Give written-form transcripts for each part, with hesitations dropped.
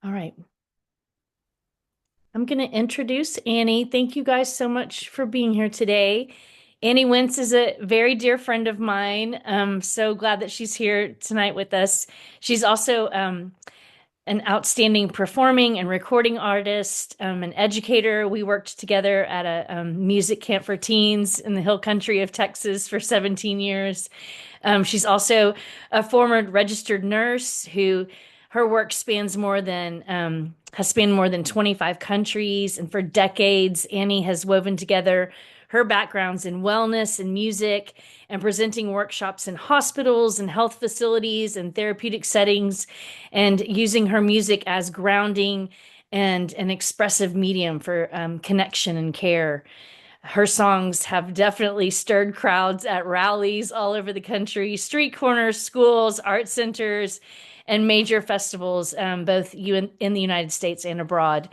All right. I'm going to introduce Annie. Thank you guys so much for being here today. Annie Wenz is a very dear friend of mine. I'm so glad that she's here tonight with us. She's also an outstanding performing and recording artist, an educator. We worked together at a music camp for teens in the hill country of Texas for 17 years. She's also a former registered nurse who her work has spanned more than 25 countries, and for decades, Annie has woven together her backgrounds in wellness and music and presenting workshops in hospitals and health facilities and therapeutic settings, and using her music as grounding and an expressive medium for connection and care. Her songs have definitely stirred crowds at rallies all over the country, street corners, schools, art centers, and major festivals, both in the United States and abroad.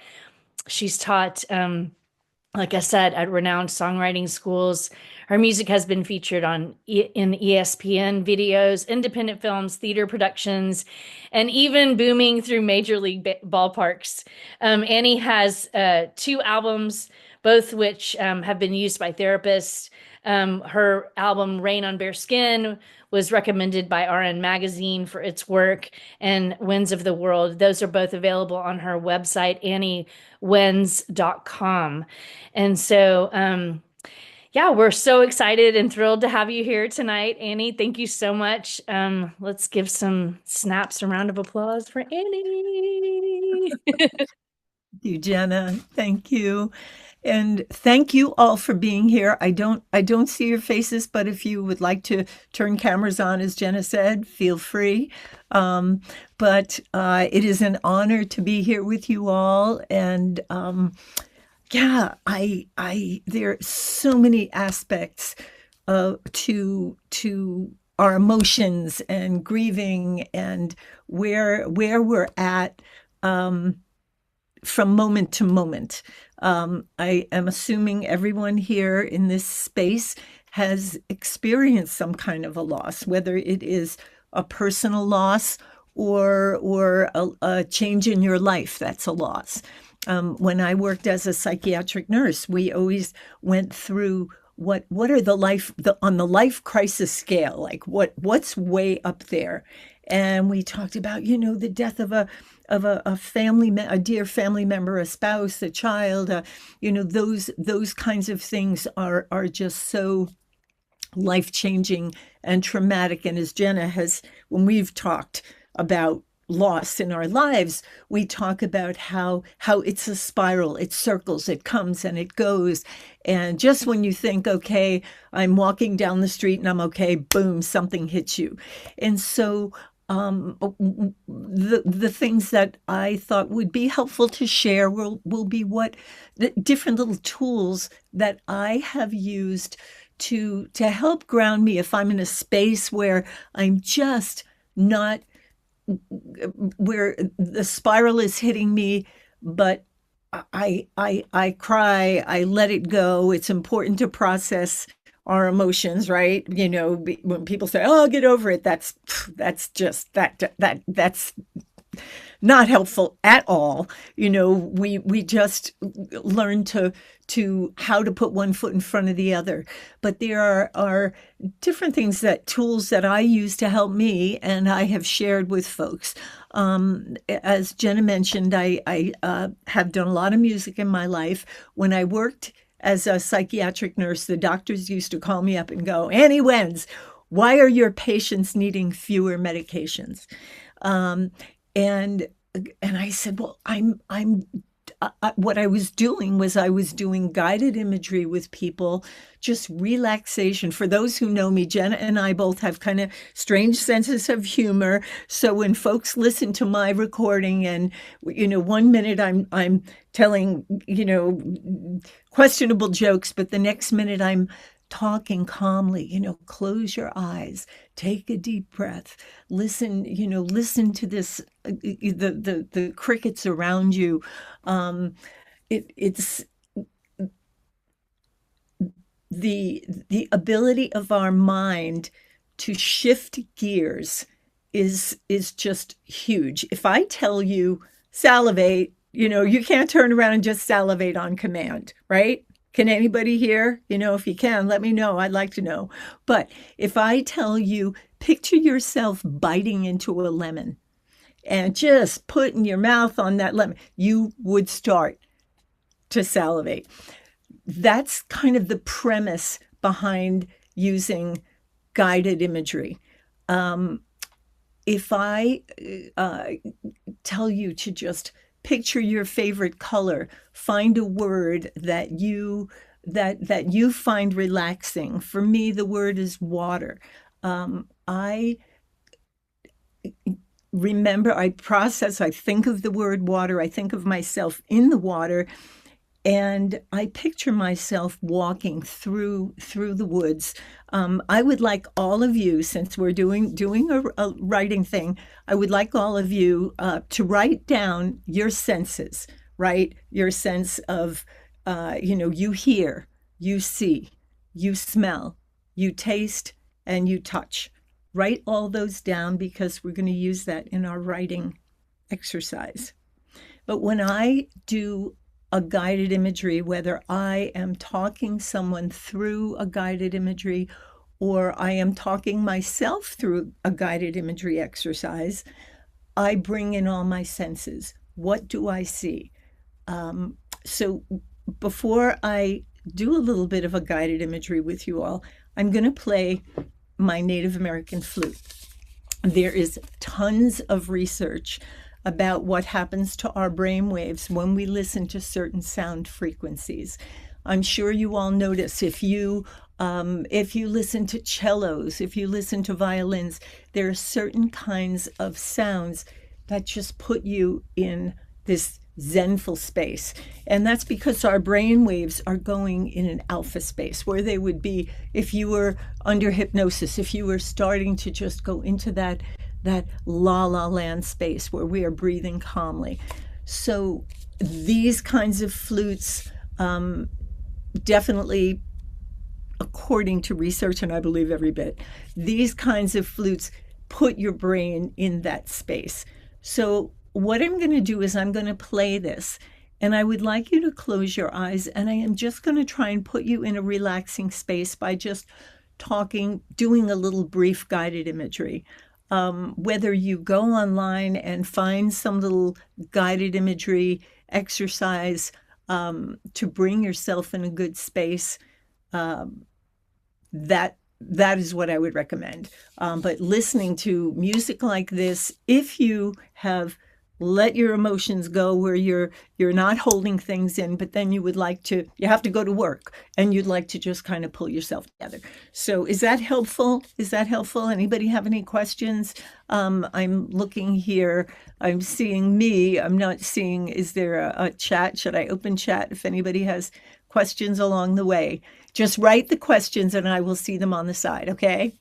She's taught, like I said, at renowned songwriting schools. Her music has been featured in ESPN videos, independent films, theater productions, and even booming through major league ballparks. Annie has two albums, both which have been used by therapists. Her album Rain on Bare Skin was recommended by RN Magazine for its work, and Winds of the World. Those are both available on her website, anniewenz.com. And so, yeah, we're so excited and thrilled to have you here tonight, Annie. Thank you so much. Let's give some snaps, a round of applause for Annie. You, Jenna. Thank you. And thank you all for being here. I don't see your faces, but if you would like to turn cameras on, as Jenna said, feel free. Um, but it is an honor to be here with you all. And yeah, there are so many aspects to our emotions and grieving and where we're at. Um, from moment to moment. I am assuming everyone here in this space has experienced some kind of a loss, whether it is a personal loss or a change in your life. That's a loss. When I worked as a psychiatric nurse, we always went through what are on the life crisis scale, like what's way up there. And we talked about, the death of a family, a dear family member, a spouse, a child. Those kinds of things are just so life changing and traumatic. And as Jenna has, when we've talked about loss in our lives, we talk about how it's a spiral. It circles, it comes and it goes. And just when you think, okay, I'm walking down the street and I'm okay, boom, something hits you. And so the things that I thought would be helpful to share will be what the different little tools that I have used to help ground me if I'm in a space where I'm just not, where the spiral is hitting me, but I cry, I let it go. It's important to process our emotions, right? When people say, "Oh, get over it," that's just that's not helpful at all. We just learn to how to put one foot in front of the other. But there are different tools that I use to help me, and I have shared with folks. As Jenna mentioned, I have done a lot of music in my life. When I worked as a psychiatric nurse, the doctors used to call me up and go, "Annie Wenz, why are your patients needing fewer medications?" Um, and and I said, "Well, I'm what I was doing was I was doing guided imagery with people, just relaxation. For those who know me, Jenna and I both have kind of strange senses of humor. So when folks listen to my recording and, 1 minute I'm telling, questionable jokes, but the next minute I'm talking calmly, close your eyes, take a deep breath, listen to this, the crickets around you. It's the ability of our mind to shift gears is just huge. If I tell you salivate. You can't turn around and just salivate on command, right? Can anybody here? If you can, let me know. I'd like to know. But if I tell you, picture yourself biting into a lemon and just putting your mouth on that lemon, you would start to salivate. That's kind of the premise behind using guided imagery. If I tell you to just picture your favorite color, find a word that you find relaxing. For me, the word is water. I remember, I think of the word water, I think of myself in the water, and I picture myself walking through the woods. I would like all of you, since we're doing a writing thing, I would like all of you to write down your senses, right? Your sense of, you hear, you see, you smell, you taste, and you touch. Write all those down because we're going to use that in our writing exercise. But when I do a guided imagery, whether I am talking someone through a guided imagery or I am talking myself through a guided imagery exercise, I bring in all my senses. What do I see? So before I do a little bit of a guided imagery with you all, I'm going to play my Native American flute. There is tons of research about what happens to our brain waves when we listen to certain sound frequencies. I'm sure you all notice if you listen to cellos, if you listen to violins, there are certain kinds of sounds that just put you in this zenful space. And that's because our brain waves are going in an alpha space where they would be if you were under hypnosis, if you were starting to just go into that la la land space where we are breathing calmly. So these kinds of flutes, definitely, according to research, and I believe every bit, these kinds of flutes put your brain in that space. So what I'm going to do is I'm going to play this, and I would like you to close your eyes, and I am just going to try and put you in a relaxing space by just talking, doing a little brief guided imagery. Whether you go online and find some little guided imagery exercise to bring yourself in a good space, that is what I would recommend. But listening to music like this, if you have let your emotions go where you're not holding things in, but then you have to go to work and you'd like to just kind of pull yourself together. So is that helpful? Anybody have any questions? I'm looking here. I'm seeing me. I'm not seeing, is there a chat? Should I open chat if anybody has questions along the way? Just write the questions and I will see them on the side, okay?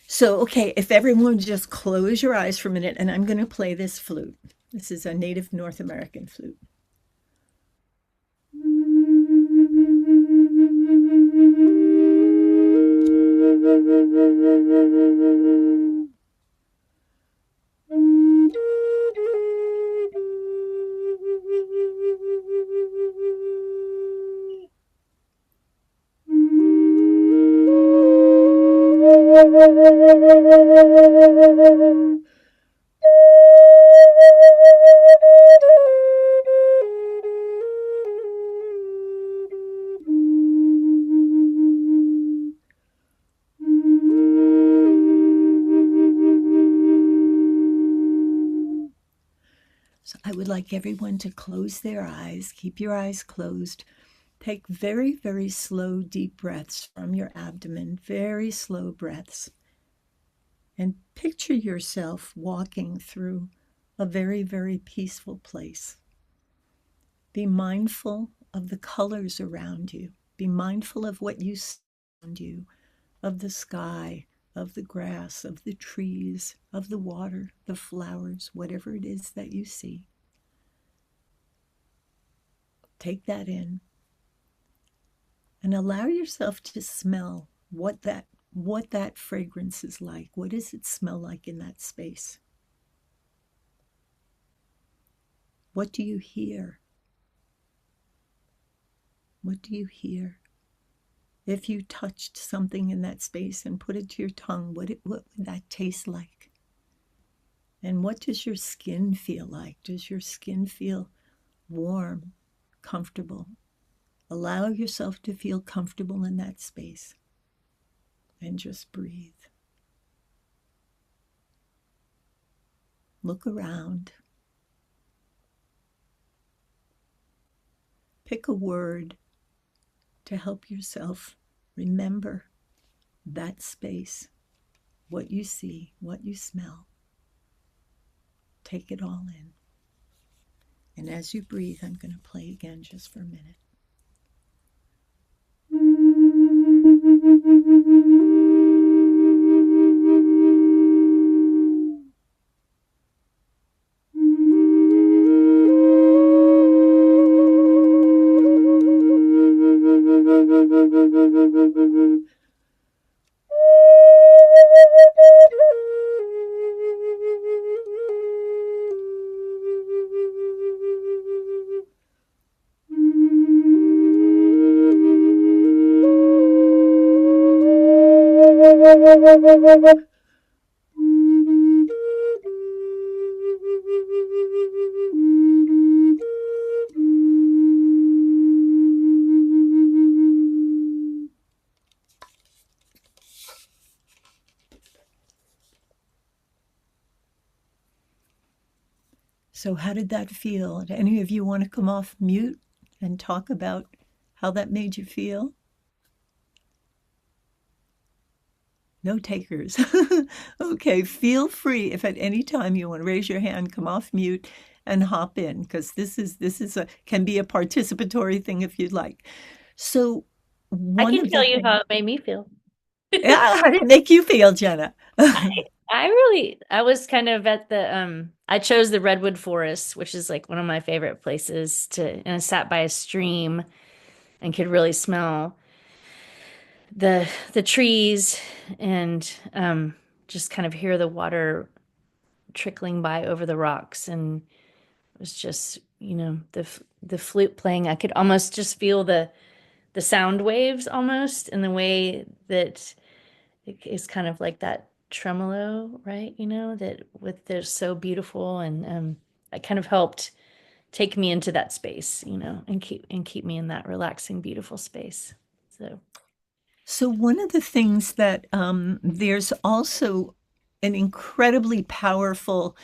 So, okay, if everyone just close your eyes for a minute, and I'm going to play this flute. This is a native North American flute. So I would like everyone to close their eyes, keep your eyes closed. Take very, very slow, deep breaths from your abdomen, very slow breaths. And picture yourself walking through a very, very peaceful place. Be mindful of the colors around you. Be mindful of what you see around you, of the sky, of the grass, of the trees, of the water, the flowers, whatever it is that you see. Take that in. And allow yourself to smell what that fragrance is like. What does it smell like in that space? What do you hear? What do you hear? If you touched something in that space and put it to your tongue, what would that taste like? And what does your skin feel like? Does your skin feel warm, comfortable? Allow yourself to feel comfortable in that space and just breathe. Look around. Pick a word to help yourself remember that space, what you see, what you smell. Take it all in. And as you breathe, I'm going to play again just for a minute. So how did that feel? Do any of you want to come off mute and talk about how that made you feel? No takers. Okay, feel free if at any time you want to raise your hand, come off mute and hop in, because this is a can be a participatory thing if you'd like. So I one can of the tell you how things, it made me feel. yeah, how did it make you feel, Jenna? I was kind of at the I chose the redwood forest, which is like one of my favorite places to, and I sat by a stream and could really smell the trees and just kind of hear the water trickling by over the rocks, and it was just, the flute playing. I could almost just feel the sound waves almost in the way that it's kind of like that tremolo, right? That with they're so beautiful, and it kind of helped take me into that space, and keep me in that relaxing, beautiful space. So So one of the things that there's also an incredibly powerful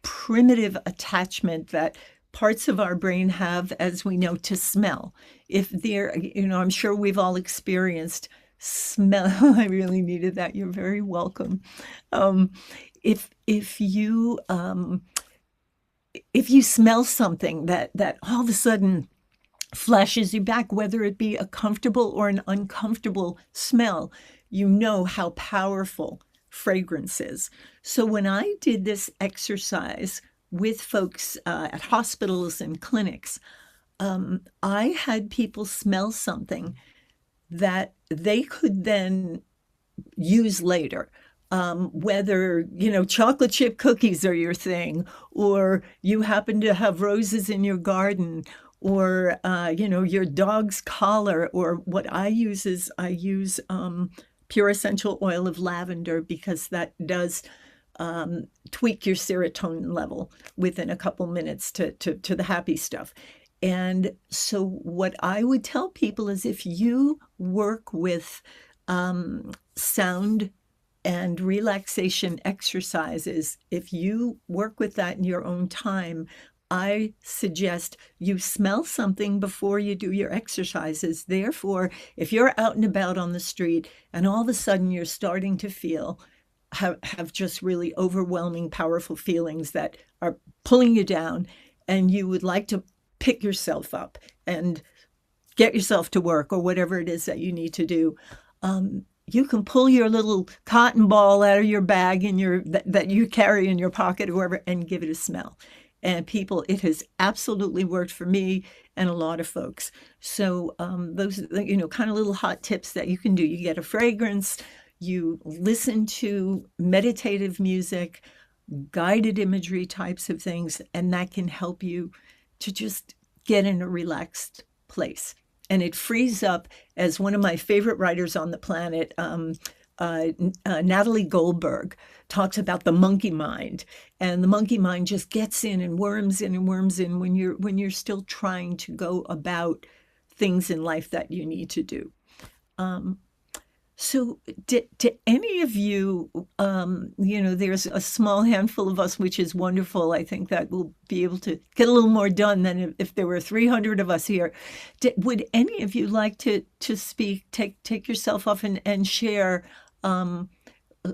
primitive attachment that parts of our brain have, as we know, to smell. If they're, I'm sure we've all experienced smell. I really needed that. You're very welcome. Um, if you smell something that all of a sudden flashes you back, whether it be a comfortable or an uncomfortable smell, you know how powerful fragrance is. So when I did this exercise with folks at hospitals and clinics, I had people smell something that they could then use later. Whether, chocolate chip cookies are your thing, or you happen to have roses in your garden, or, your dog's collar, or what I use is I use pure essential oil of lavender, because that does tweak your serotonin level within a couple minutes to the happy stuff. And so what I would tell people is, if you work with sound and relaxation exercises, if you work with that in your own time, I suggest you smell something before you do your exercises. Therefore, if you're out and about on the street and all of a sudden you're starting to have just really overwhelming, powerful feelings that are pulling you down, and you would like to pick yourself up and get yourself to work, or whatever it is that you need to do, you can pull your little cotton ball out of your bag that you carry in your pocket or wherever, and give it a smell. And people, it has absolutely worked for me and a lot of folks. So those, kind of little hot tips that you can do. You get a fragrance, you listen to meditative music, guided imagery types of things, and that can help you to just get in a relaxed place. And it frees up, as one of my favorite writers on the planet, Natalie Goldberg, talks about the monkey mind, and the monkey mind just gets in and worms in when you're still trying to go about things in life that you need to do. Um, so, did any of you, there's a small handful of us, which is wonderful. I think that we'll be able to get a little more done than if there were 300 of us here. Would any of you like to speak, take yourself off and share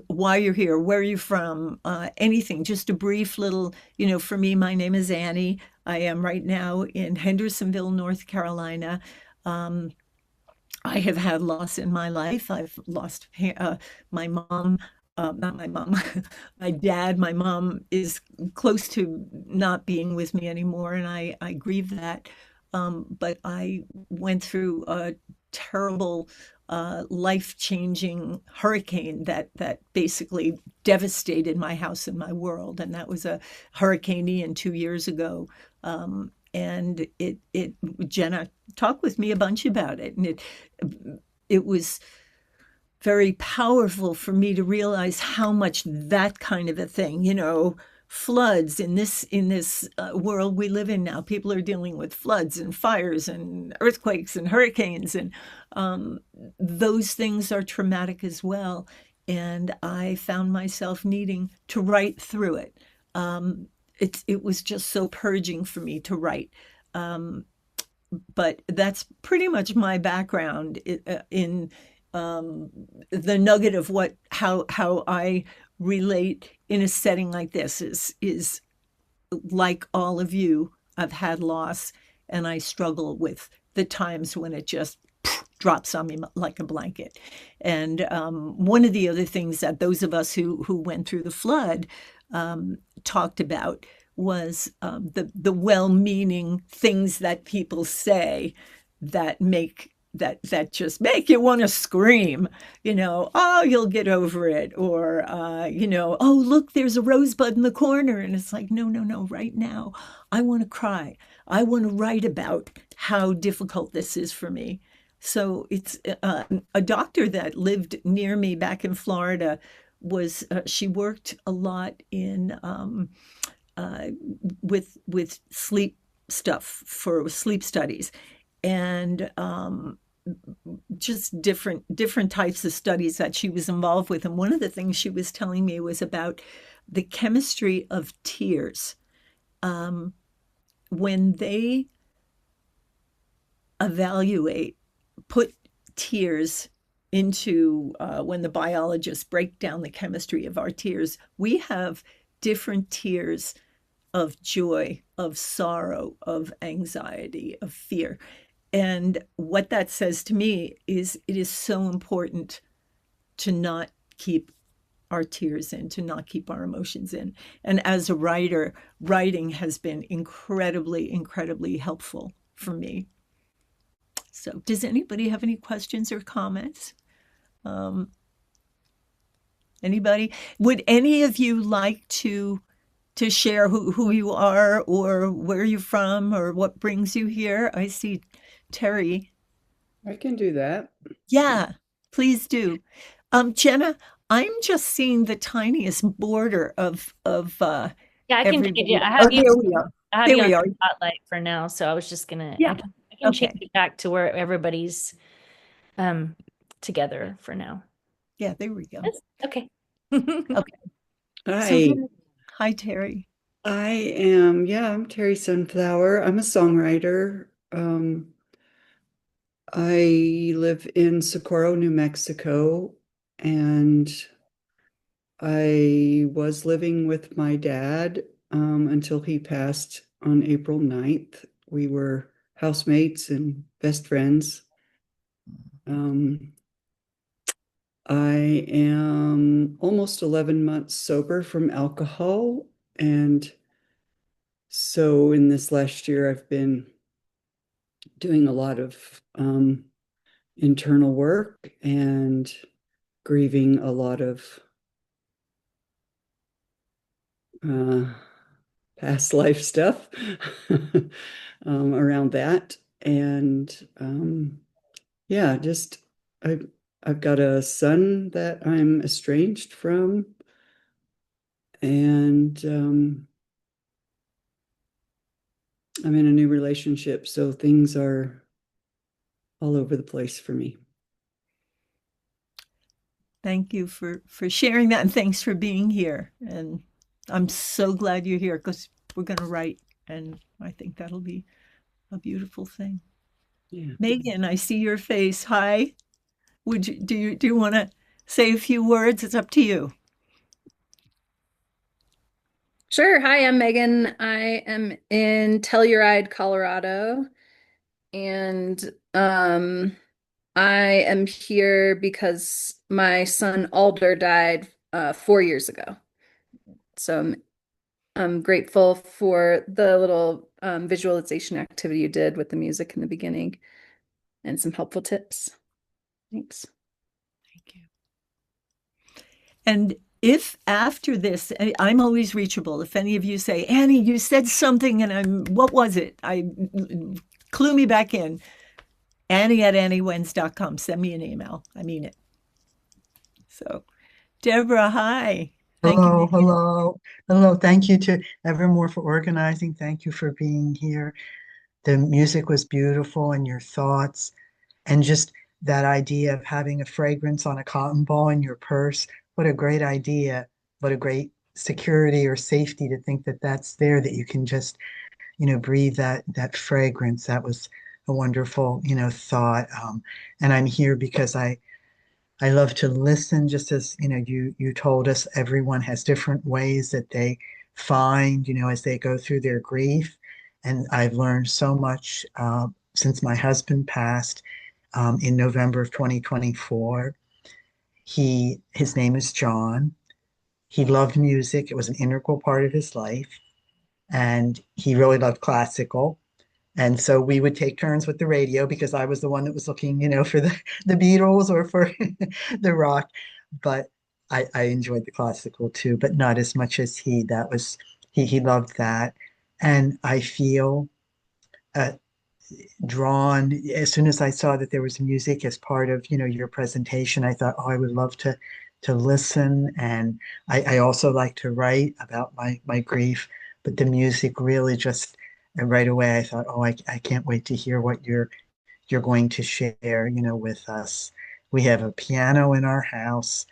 why you're here, where you're from, anything, just a brief little, for me, my name is Annie. I am right now in Hendersonville, North Carolina. Um, I have had loss in my life. I've lost my mom, not my mom, my dad. My mom is close to not being with me anymore, and I grieve that. But I went through a terrible, life-changing hurricane that basically devastated my house and my world, and that was a Hurricane Ian 2 years ago. And it Jenna talked with me a bunch about it, and it was very powerful for me to realize how much that kind of a thing, floods in this world we live in now. People are dealing with floods and fires and earthquakes and hurricanes, and those things are traumatic as well. And I found myself needing to write through it. It was just so purging for me to write. Um, but that's pretty much my background in the nugget of how I relate in a setting like this is like all of you. I've had loss, and I struggle with the times when it just drops on me like a blanket. And one of the other things that those of us who went through the flood talked about was the well-meaning things that people say that just make you want to scream, oh, you'll get over it, or oh, look, there's a rosebud in the corner, and it's like, no, no, no, right now, I want to cry. I want to write about how difficult this is for me. So it's a doctor that lived near me back in Florida was she worked a lot in uh, with sleep stuff for sleep studies, and just different types of studies that she was involved with. And one of the things she was telling me was about the chemistry of tears. Um, when they evaluate, put tears into when the biologists break down the chemistry of our tears, we have different tears of joy, of sorrow, of anxiety, of fear. And what that says to me is it is so important to not keep our tears in, to not keep our emotions in. And as a writer, writing has been incredibly, incredibly helpful for me. So, does anybody have any questions or comments? Um, Anybody? Would any of you like to share who you are or where you're from or what brings you here? I see Terry. I can do that. Yeah, please do. Jenna, I'm just seeing the tiniest border of Yeah, I can change it. everybody. Oh, there we are. I have There you on we are. spotlight for now, so I was just gonna Yeah. I can change Okay. it back to where everybody's um together for now. Yeah, there we go. Yes. Okay. Okay. So Hi, yeah. Hi, Terry. I'm Terry Sunflower. I'm a songwriter. I live in Socorro, New Mexico, and I was living with my dad until he passed on April 9th. We were housemates and best friends. Um, I am almost 11 months sober from alcohol, and so in this last year, I've been doing a lot of internal work and grieving a lot of uh, past life stuff around that. And yeah, just I I've got a son that I'm estranged from, and I'm in a new relationship, so things are all over the place for me. Thank you for sharing that, and thanks for being here. And I'm so glad you're here because we're going to write, and I think that'll be a beautiful thing. Yeah. Megan, I see your face. Hi. Would you do you want to say a few words? It's up to you. Sure. Hi, I'm Megan. I am in Telluride, Colorado, and I am here because my son Alder died 4 years ago. So I'm grateful for the little visualization activity you did with the music in the beginning and some helpful tips. Thanks. Thank you. And if after this, I'm always reachable. If any of you say, Annie, you said something and what was it? Clue me back in. Annie@anniewenz.com. Send me an email. I mean it. So, Deborah, hi. Thank you. Hello, hello, hello. Thank you to Evermore for organizing. Thank you for being here. The music was beautiful and your thoughts, and just that idea of having a fragrance on a cotton ball in your purse. What a great idea. What a great security or safety to think that that's there, that you can just, breathe that fragrance. That was a wonderful, thought. And I'm here because I love to listen, just as you told us, everyone has different ways that they find, as they go through their grief. And I've learned so much since my husband passed in November of 2024. His name is John. He loved music. It was an integral part of his life. And he really loved classical. And so we would take turns with the radio because I was the one that was looking, for the Beatles or for the rock. But I enjoyed the classical too, but not as much as he. That was he loved that. And I feel uh, drawn as soon as I saw that there was music as part of, your presentation. I thought, oh, I would love to listen. And I also like to write about my grief, but the music really just, and right away I thought, oh, I can't wait to hear what you're going to share, with us. We have a piano in our house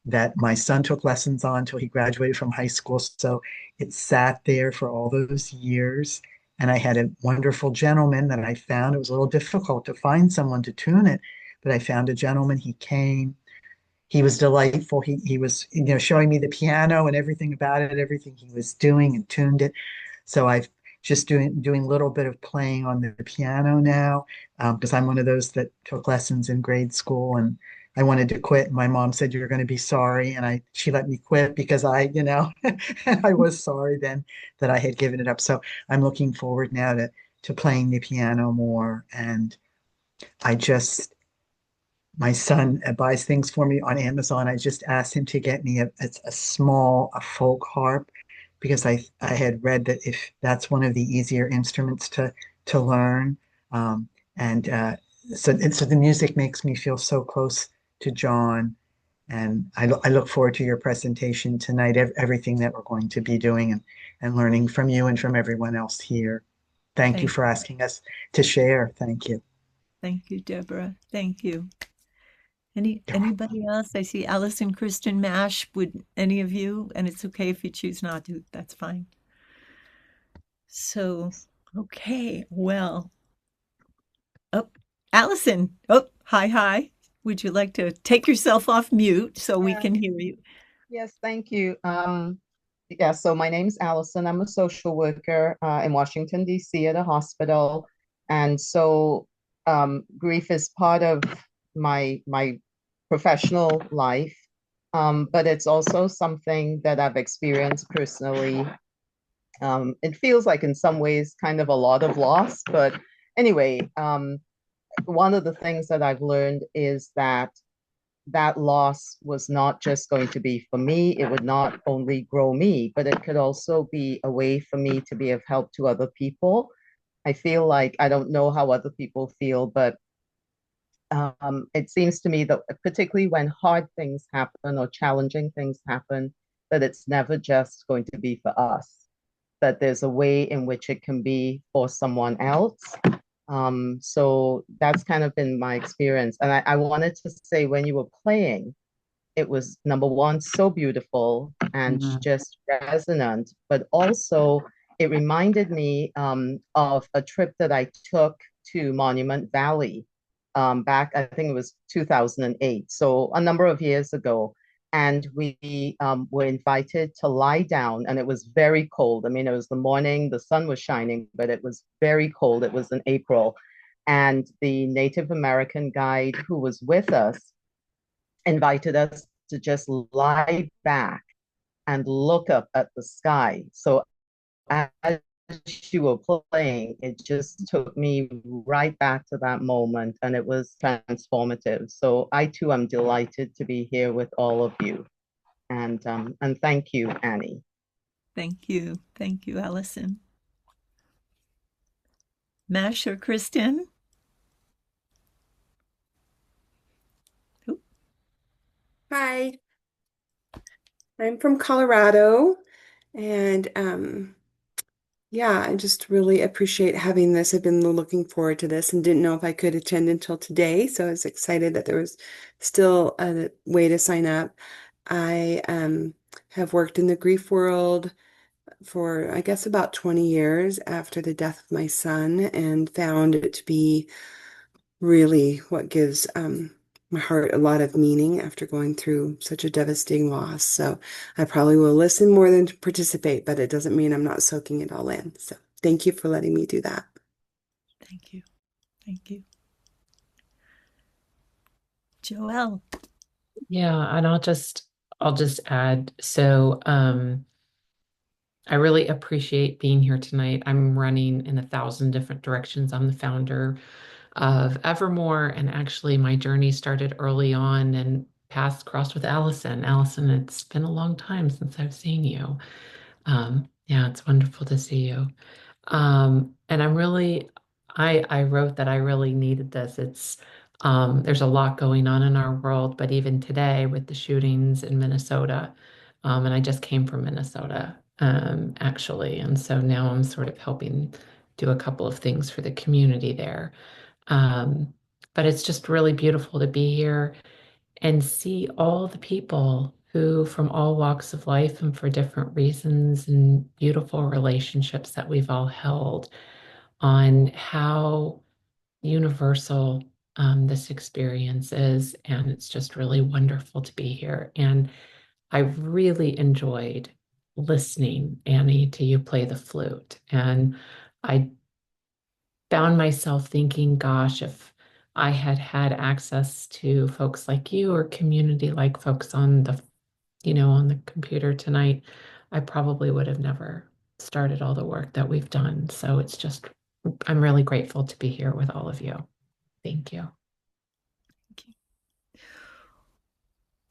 that my son took lessons on until he graduated from high school. So it sat there for all those years. And I had a wonderful gentleman that I found. It was a little difficult to find someone to tune it, but I found a gentleman. He came. He was delightful. He was, showing me the piano and everything about it, everything he was doing, and tuned it. So I've just doing a little bit of playing on the piano now, because I'm one of those that took lessons in grade school, and I wanted to quit. My mom said, "You're going to be sorry," and she let me quit because and I was sorry then that I had given it up. So I'm looking forward now to playing the piano more. And I just my son buys things for me on Amazon. I just asked him to get me a folk harp, because I had read that if that's one of the easier instruments to learn. Um, and so the music makes me feel so close to John. And I look forward to your presentation tonight, everything that we're going to be doing, and learning from you and from everyone else here. Thank you Thank, for asking us to share. Thank you. thank you, Deborah. Thank you. Anybody else? I see Allison Kristen Mash. Would any of you? And it's okay if you choose not to. That's fine. So, okay. Well, oh, Allison. Oh, hi, hi. Would you like to take yourself off mute so we Yeah, can hear you? yes, thank you. Yeah, so my name's Allison. I'm a social worker in Washington, D.C. at a hospital. And so grief is part of my professional life. But it's also something that I've experienced personally. It feels like in some ways kind of a lot of loss, but anyway, one of the things that I've learned is that that loss was not just going to be for me. It would not only grow me, but it could also be a way for me to be of help to other people. I feel like I don't know how other people feel, but it seems to me that particularly when hard things happen or challenging things happen, that it's never just going to be for us, that there's a way in which it can be for someone else. So that's kind of been my experience. And I wanted to say, when you were playing, it was number one, so beautiful and just resonant, but also it reminded me of a trip that I took to Monument Valley back, I think it was 2008, so a number of years ago. And we were invited to lie down, and it was very cold. I mean, it was the morning, the sun was shining, but it was very cold. It was in April. And the Native American guide who was with us invited us to just lie back and look up at the sky. So as you were playing, it just took me right back to that moment, and it was transformative. So I too am delighted to be here with all of you. And thank you, Annie. Thank you. Thank you, Allison. Mash or Kristen? Hi, I'm from Colorado, and yeah, I just really appreciate having this. I've been looking forward to this and didn't know if I could attend until today, so I was excited that there was still a way to sign up. I have worked in the grief world for, I guess, about 20 years after the death of my son, and found it to be really what gives my heart a lot of meaning after going through such a devastating loss. So I probably will listen more than to participate, but it doesn't mean I'm not soaking it all in. So thank you for letting me do that. Thank you. Thank you. Joelle. Yeah, and I'll just add, so I really appreciate being here tonight. I'm running in 1,000 different directions. I'm the founder of Evermore, and actually my journey started early on and paths crossed with Allison. Allison, it's been a long time since I've seen you. Yeah, it's wonderful to see you. And I wrote that I really needed this. There's a lot going on in our world, but even today with the shootings in Minnesota, and I just came from Minnesota, actually, and so now I'm sort of helping do a couple of things for the community there. Um, but it's just really beautiful to be here and see all the people who, from all walks of life and for different reasons, and beautiful relationships that we've all held, on how universal this experience is. And it's just really wonderful to be here. And I really enjoyed listening, Annie, to you play the flute. And I found myself thinking, gosh, if I had had access to folks like you or community like folks on on the computer tonight, I probably would have never started all the work that we've done. So I'm really grateful to be here with all of you. Thank you.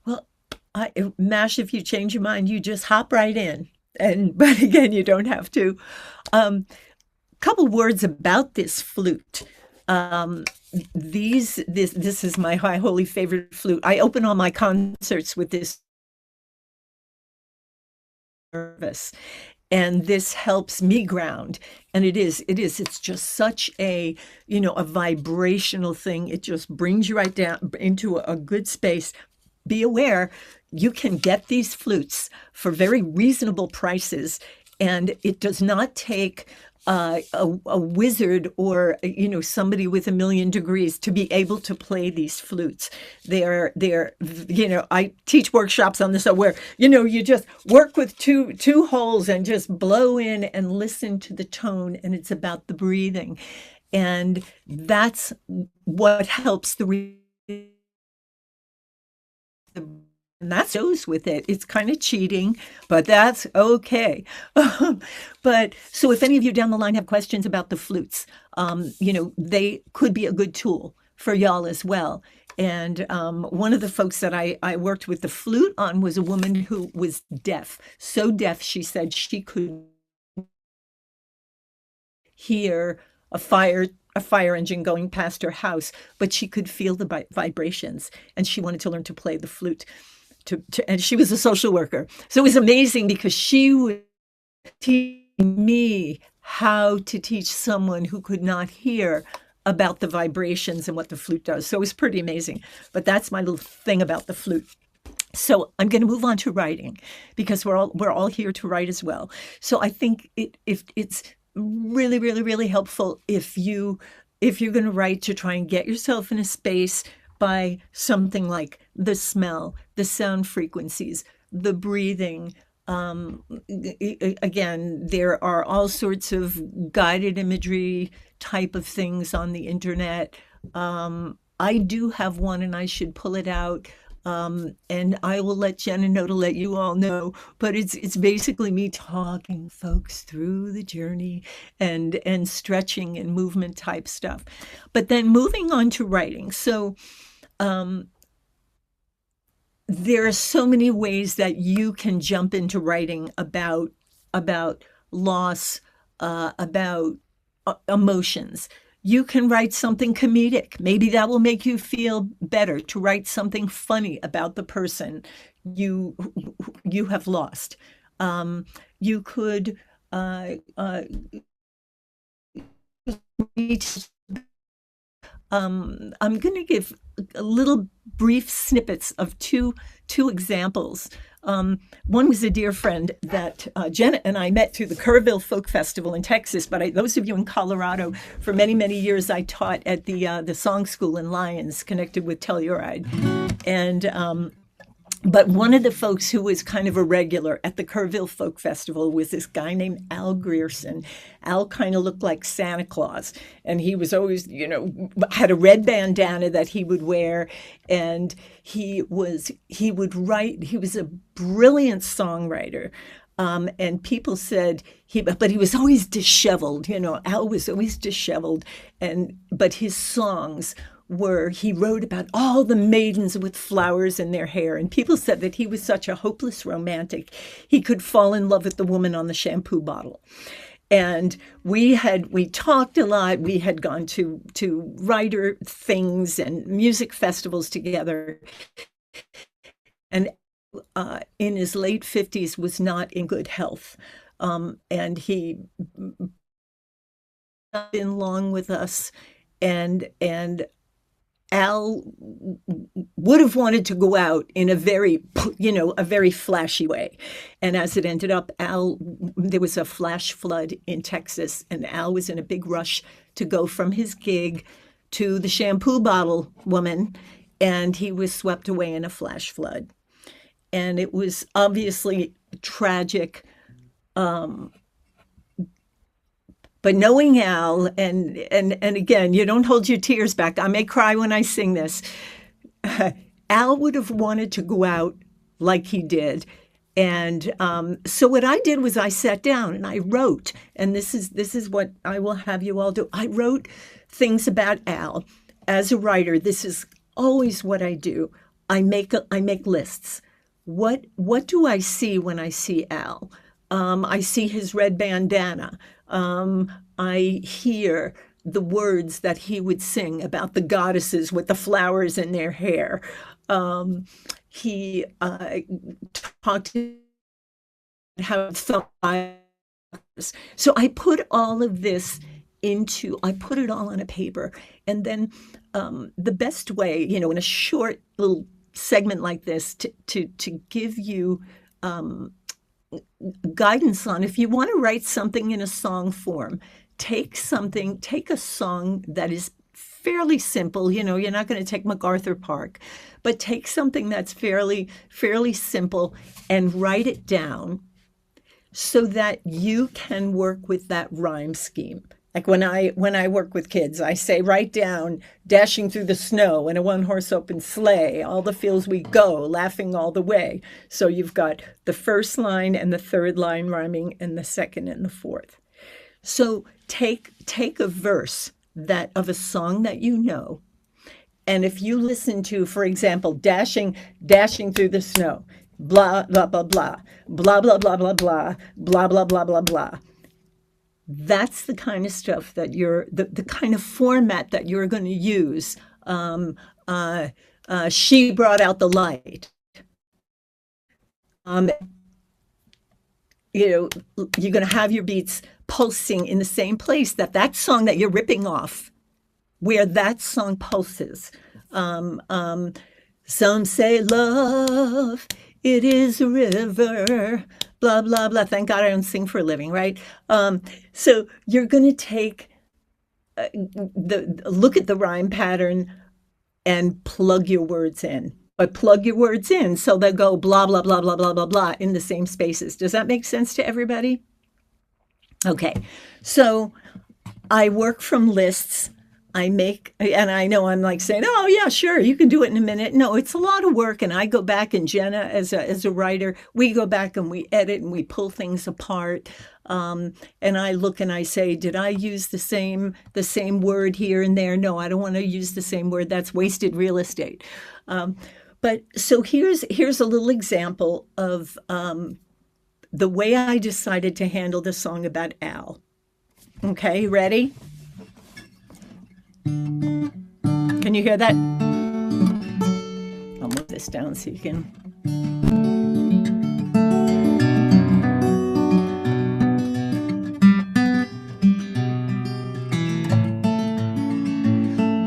Well, Mash, if you change your mind, you just hop right in. But again, you don't have to. Couple words about this flute. This is my high holy favorite flute. I open all my concerts with this service, and this helps me ground. And it's just such a vibrational thing. It just brings you right down into a good space. Be aware, you can get these flutes for very reasonable prices, and it does not take a wizard or somebody with 1,000,000 degrees to be able to play these flutes. They're I teach workshops on this where you just work with two holes and just blow in and listen to the tone, and it's about the breathing, and that's what helps and that goes with it. It's kind of cheating, but that's okay. But so if any of you down the line have questions about the flutes, they could be a good tool for y'all as well. And one of the folks that I worked with the flute on was a woman who was deaf. So deaf, she said she could hear a fire engine going past her house, but she could feel the vibrations, and she wanted to learn to play the flute. And she was a social worker. So it was amazing because she would teach me how to teach someone who could not hear about the vibrations and what the flute does. So it was pretty amazing. But that's my little thing about the flute. So I'm going to move on to writing because we're all here to write as well. So I think if it's really, really, really helpful if you're going to write, to try and get yourself in a space by something like the smell, the sound frequencies, the breathing. Again, there are all sorts of guided imagery type of things on the internet. I do have one, and I should pull it out. And I will let Jenna know to let you all know, but it's basically me talking folks through the journey and stretching and movement type stuff. But then moving on to writing. So there are so many ways that you can jump into writing about loss, about emotions. You can write something comedic. Maybe that will make you feel better, to write something funny about the person you have lost. You could I'm going to give little brief snippets of two examples. One was a dear friend that Jenna and I met through the Kerrville Folk Festival in Texas. But those of you in Colorado, for many, many years, I taught at the Song School in Lyons, connected with Telluride. And but one of the folks who was kind of a regular at the Kerrville Folk Festival was this guy named Al Grierson. Al kind of looked like Santa Claus, and he was always, had a red bandana that he would wear, and he would write. He was a brilliant songwriter. And people said but he was always disheveled. Al was always disheveled, but his songs he wrote about all the maidens with flowers in their hair. And people said that he was such a hopeless romantic. He could fall in love with the woman on the shampoo bottle. And we talked a lot. We had gone to writer things and music festivals together. And in his late 50s was not in good health. And he not been long with us. And Al would have wanted to go out in a very flashy way. And as it ended up, there was a flash flood in Texas, and Al was in a big rush to go from his gig to the shampoo bottle woman, and he was swept away in a flash flood. And it was obviously tragic. But knowing Al, and again, you don't hold your tears back. I may cry when I sing this. Al would have wanted to go out like he did. And so what I did was I sat down and I wrote, and this is what I will have you all do. I wrote things about Al. As a writer, this is always what I do. I make lists. What do I see when I see Al? I see his red bandana. I hear the words that he would sing about the goddesses with the flowers in their hair. He talked about how it felt. So I put all of this I put it all on a paper. And then the best way, in a short little segment like this, to give you guidance on, if you want to write something in a song form, take a song that is fairly simple. You're not going to take MacArthur Park, but take something that's fairly simple and write it down so that you can work with that rhyme scheme. Like when I work with kids, I say, write down dashing through the snow in a one-horse open sleigh, all the fields we go, laughing all the way. So you've got the first line and the third line rhyming and the second and the fourth. So take a verse of a song that you know And if you listen to, for example, dashing through the snow, blah, blah, blah, blah, blah, blah, blah, blah, blah, blah, blah, blah, blah, blah. That's the kind of stuff that the kind of format that you're going to use. She brought out the light. You're going to have your beats pulsing in the same place that song that you're ripping off, where that song pulses. Some say love, it is a river, blah, blah, blah. Thank God I don't sing for a living, right? So you're going to take look at the rhyme pattern and plug your words in. But plug your words in so they'll go blah, blah, blah, blah, blah, blah, blah in the same spaces. Does that make sense to everybody? Okay, so I work from lists. And I know I'm like saying, oh, yeah, sure, you can do it in a minute. No, it's a lot of work. And I go back, and Jenna, as a writer, we go back and we edit and we pull things apart. And I look and I say, did I use the same word here and there? No, I don't want to use the same word. That's wasted real estate. But so here's a little example of the way I decided to handle the song about Al. Okay, ready? Can you hear that? I'll move this down so you can.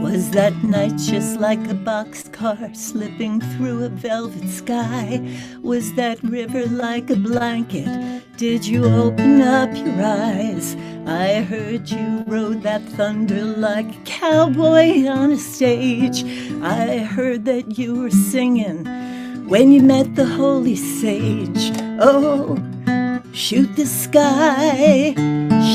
Was that night just like a boxcar slipping through a velvet sky? Was that river like a blanket? Did you open up your eyes? I heard you rode that thunder like a cowboy on a stage. I heard that you were singing when you met the holy sage. Oh, shoot the sky,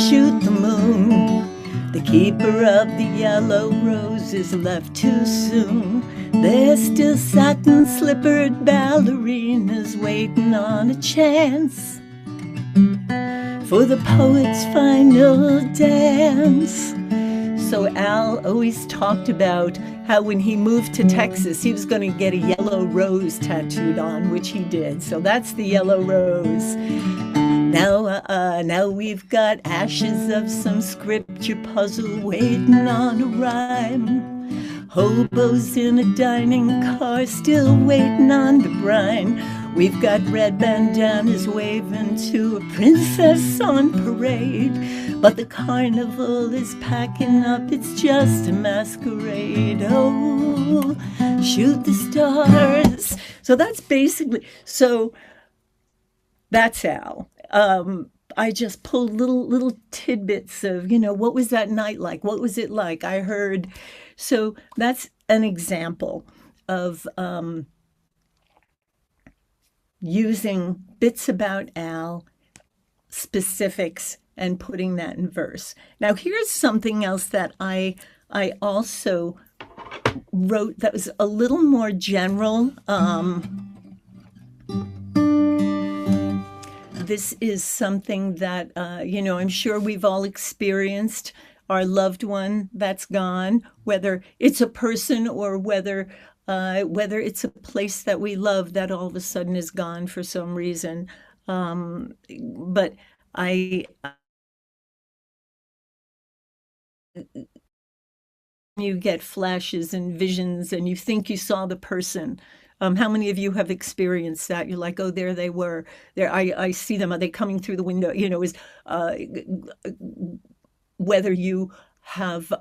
shoot the moon. The keeper of the yellow roses left too soon. There's still satin-slippered ballerinas waiting on a chance for the poet's final dance. So Al always talked about how when he moved to Texas, he was going to get a yellow rose tattooed on, which he did. So that's the yellow rose. Now we've got ashes of some scripture puzzle waiting on a rhyme. Hobos in a dining car still waiting on the brine. We've got red bandanas waving to a princess on parade. But the carnival is packing up, it's just a masquerade. Oh, shoot the stars. So that's basically, that's Al. I just pulled little tidbits of, what was that night like? What was it like? I heard. So that's an example of using bits about Al, specifics, and putting that in verse. Now, here's something else that I also wrote that was a little more general. This is something that, I'm sure we've all experienced. Our loved one that's gone, whether it's a person or whether it's a place that we love that all of a sudden is gone for some reason. But you get flashes and visions and you think you saw the person. How many of you have experienced that? You're like, oh, there they were. There, I see them. Are they coming through the window? Whether you have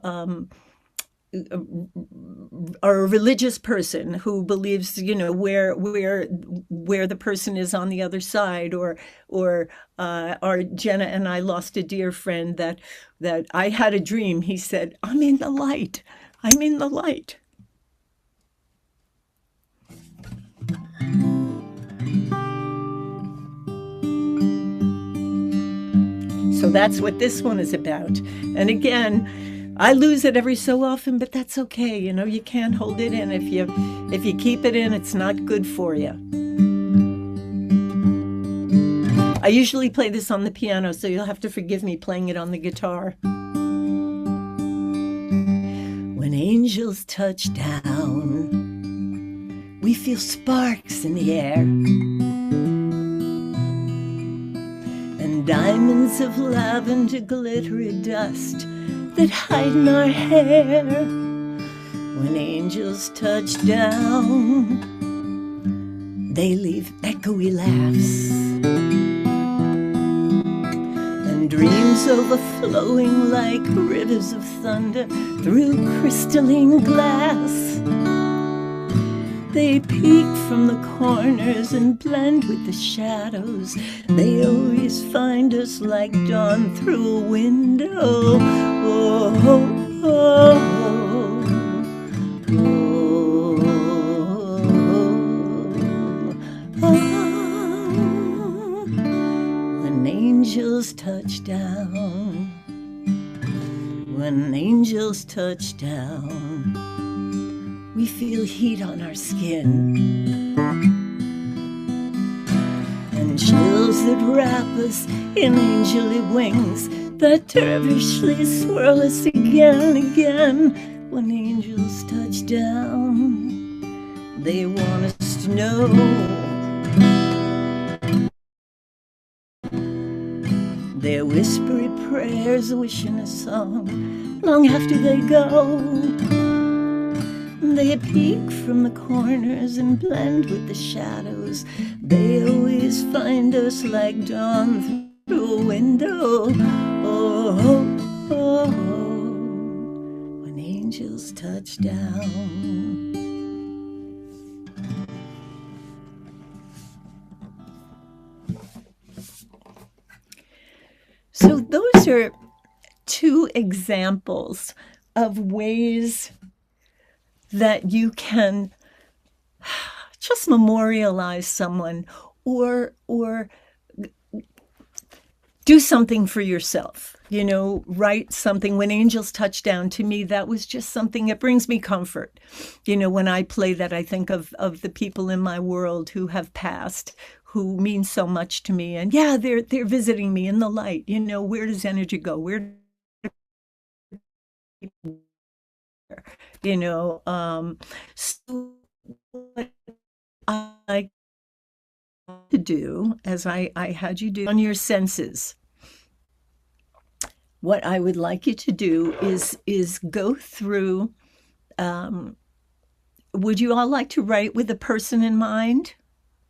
are a religious person who believes, where the person is on the other side, or our Jenna and I lost a dear friend that I had a dream. He said, I'm in the light. I'm in the light. So that's what this one is about. And again, I lose it every so often, but that's okay. You can't hold it in. If you keep it in, it's not good for you. I usually play this on the piano, so you'll have to forgive me playing it on the guitar. When When angels touch down, we feel sparks in the air and diamonds of lavender glittery dust that hide in our hair. When angels touch down, they leave echoey laughs and dreams overflowing like rivers of thunder through crystalline glass. They peek from the corners and blend with the shadows. They always find us like dawn through a window. Oh, oh, oh, oh, oh. When angels touch down, when angels touch down, we feel heat on our skin and chills that wrap us in angelly wings that dervishly swirl us again and again. When angels touch down, they want us to know their whispery prayers wishing a song long after they go. They peek from the corners and blend with the shadows. They always find us like dawn through a window. Oh, oh, oh, oh. When angels touch down. So those are two examples of ways that you can just memorialize someone or do something for yourself. You know, write something. When angels touch down, to me, that was just something that brings me comfort. You know, when I play that, I think of the people in my world who have passed, who mean so much to me. And yeah, they're visiting me in the light. You know, where does energy go? Where, you know, so what I like to do, as I had you do on your senses, what I would like you to do is go through, would you all like to write with a person in mind?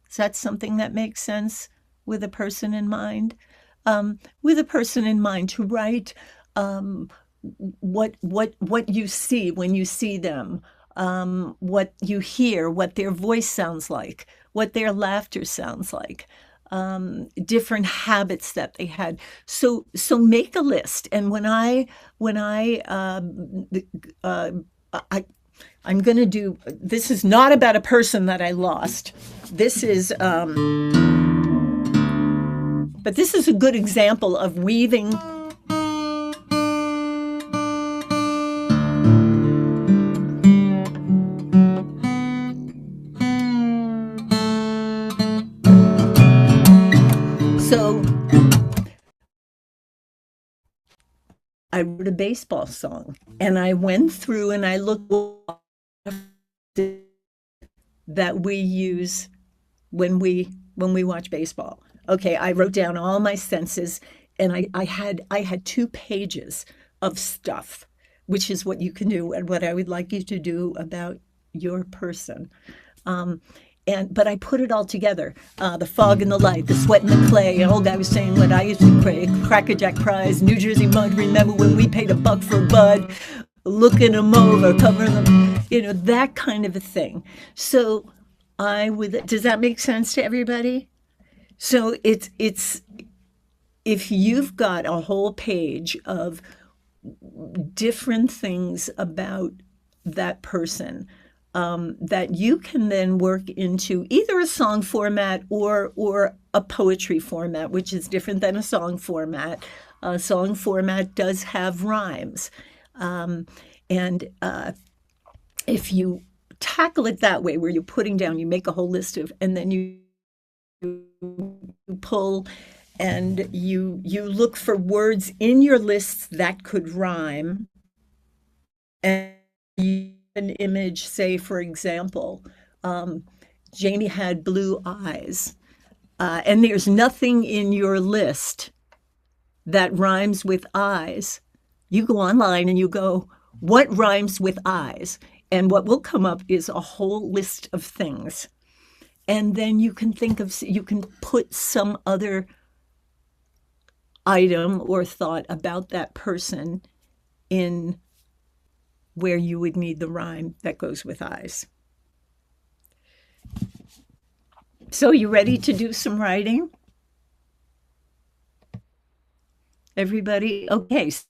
Is that something that makes sense? With a person in mind? With a person in mind, to write what you see when you see them, what you hear, what their voice sounds like, what their laughter sounds like, different habits that they had. So make a list. And I'm going to do, this is not about a person that I lost. This is, but this is a good example of weaving. So I wrote a baseball song and I went through and I looked that we use when we watch baseball. Okay, I wrote down all my senses, and I had 2 pages of stuff, which is what you can do and what I would like you to do about your person. But I put it all together. The fog and the light, the sweat and the clay. An old guy was saying what I used to pray. Cracker Jack prize, New Jersey mud. Remember when we paid $1 for a bud? Looking them over, covering them, you know, that kind of a thing. So does that make sense to everybody? So it's if you've got a whole page of different things about that person, that you can then work into either a song format or a poetry format, which is different than a song format. A song format does have rhymes. If you tackle it that way, where you're putting down, you make a whole list of, and then you pull and you look for words in your lists that could rhyme, and an image, say, for example, um, Jamie had blue eyes, and there's nothing in your list that rhymes with eyes. You go online and you go, what rhymes with eyes? And what will come up is a whole list of things. And then you can you can put some other item or thought about that person in where you would need the rhyme that goes with eyes. So, you ready to do some writing? Everybody? Okay. So,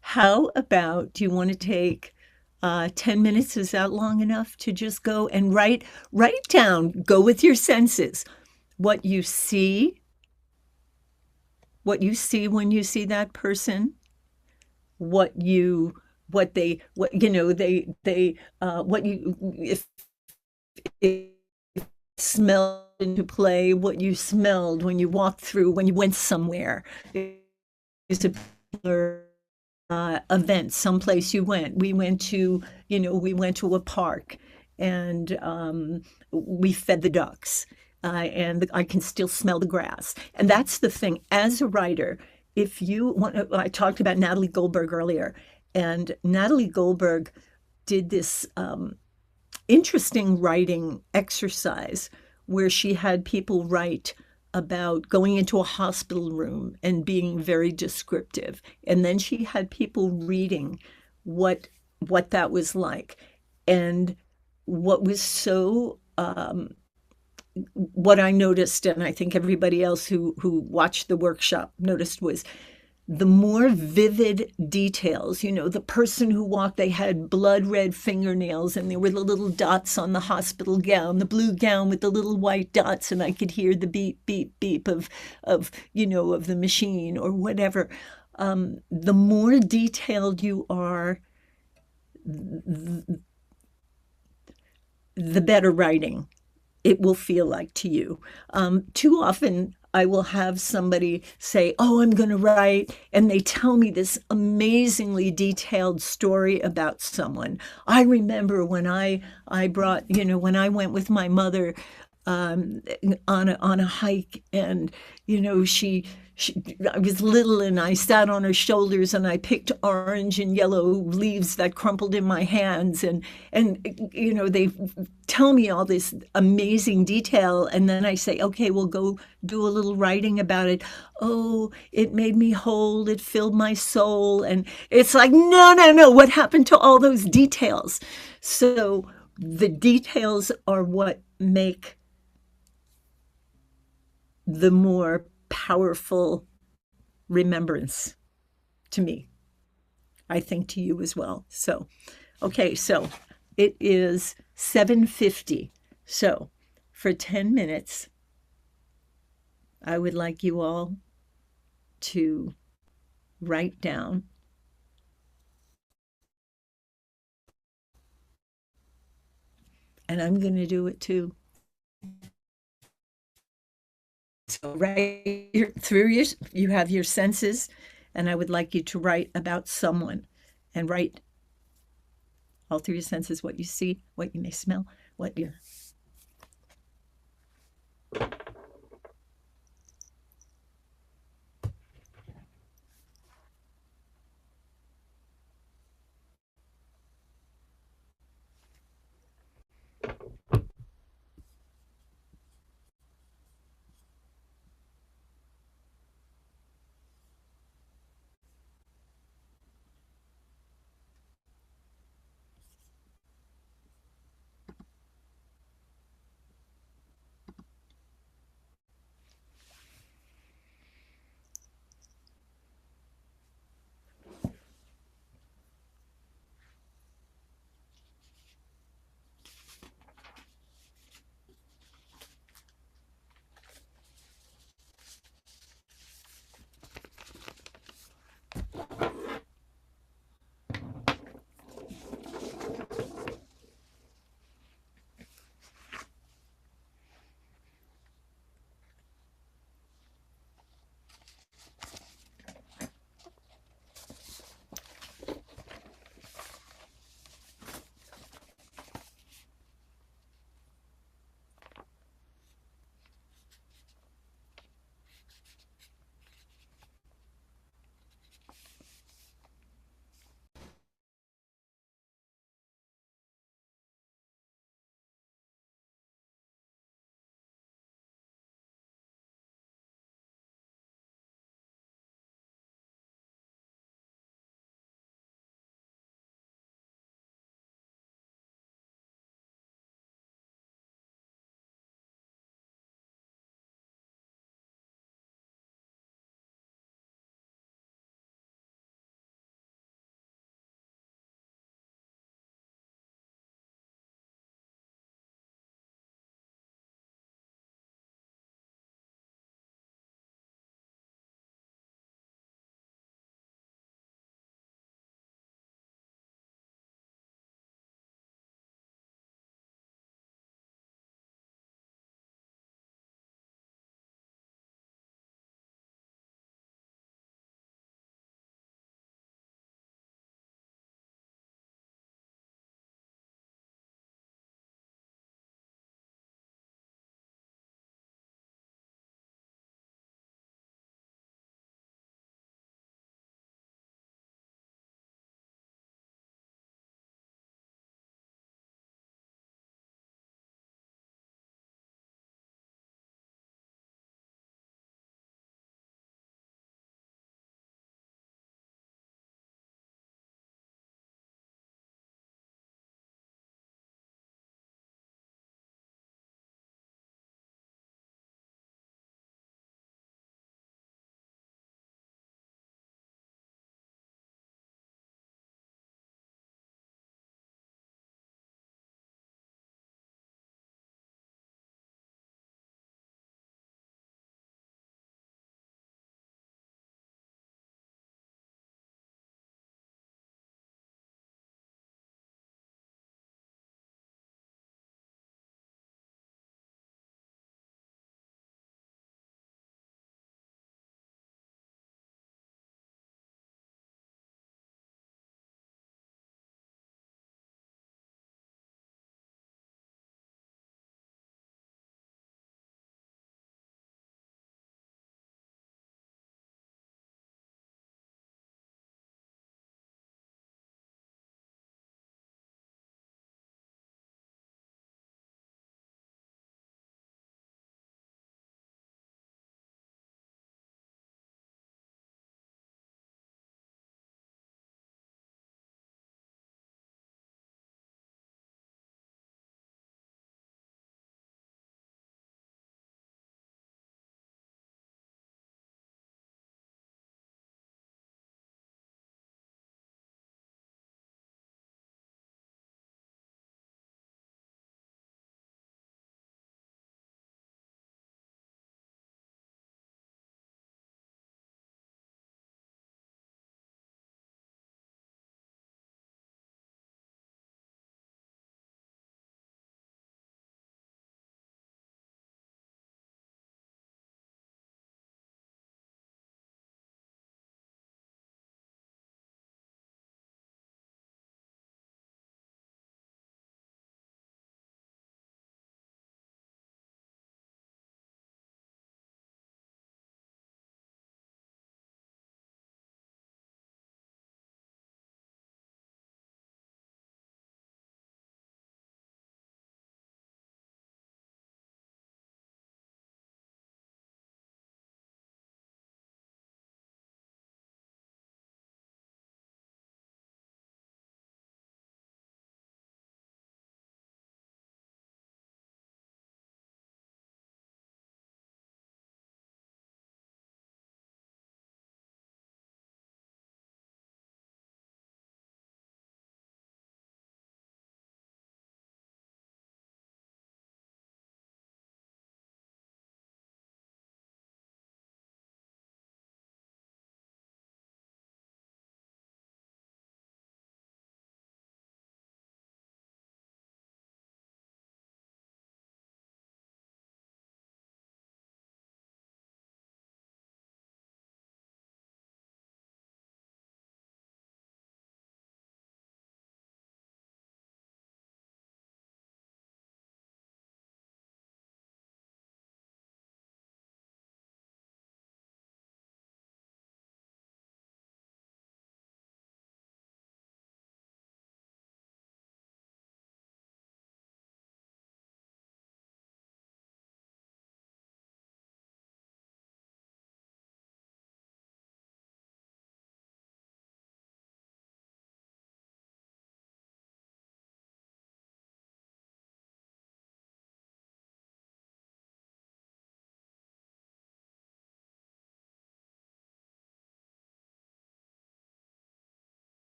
how about, do you want to take 10 minutes? Is that long enough to just go and write down, go with your senses, what you see, when you see that person, what they, what, you know, they, what you, if it smelled into play, what you smelled when you walked through, when you went somewhere. It's a particular event, someplace you went. We went to a park, and we fed the ducks, and I can still smell the grass. And that's the thing. As a writer, if you want, I talked about Natalie Goldberg earlier, and Natalie Goldberg did this interesting writing exercise where she had people write about going into a hospital room and being very descriptive. And then she had people reading what that was like. And what was so what I noticed, and I think everybody else who watched the workshop noticed, was the more vivid details. The person who walked, they had blood red fingernails, and there were the little dots on the hospital gown, the blue gown with the little white dots, and I could hear the beep, beep, beep of the machine or whatever. The more detailed you are, the better writing it will feel like to you. Too often, I will have somebody say, "Oh, I'm going to write," and they tell me this amazingly detailed story about someone. I remember when I brought, when I went with my mother on a hike, and she I was little, and I sat on her shoulders, and I picked orange and yellow leaves that crumpled in my hands, and they tell me all this amazing detail, and then I say, okay, we'll go do a little writing about it. Oh, it made me whole, it filled my soul. And it's like, no, no, no, what happened to all those details? So the details are what make the more powerful remembrance to me. I think to you as well. So, okay, so it is 7:50. So, for 10 minutes, I would like you all to write down, and I'm going to do it too. So you have your senses, and I would like you to write about someone, and write all through your senses, what you see, what you may smell, what you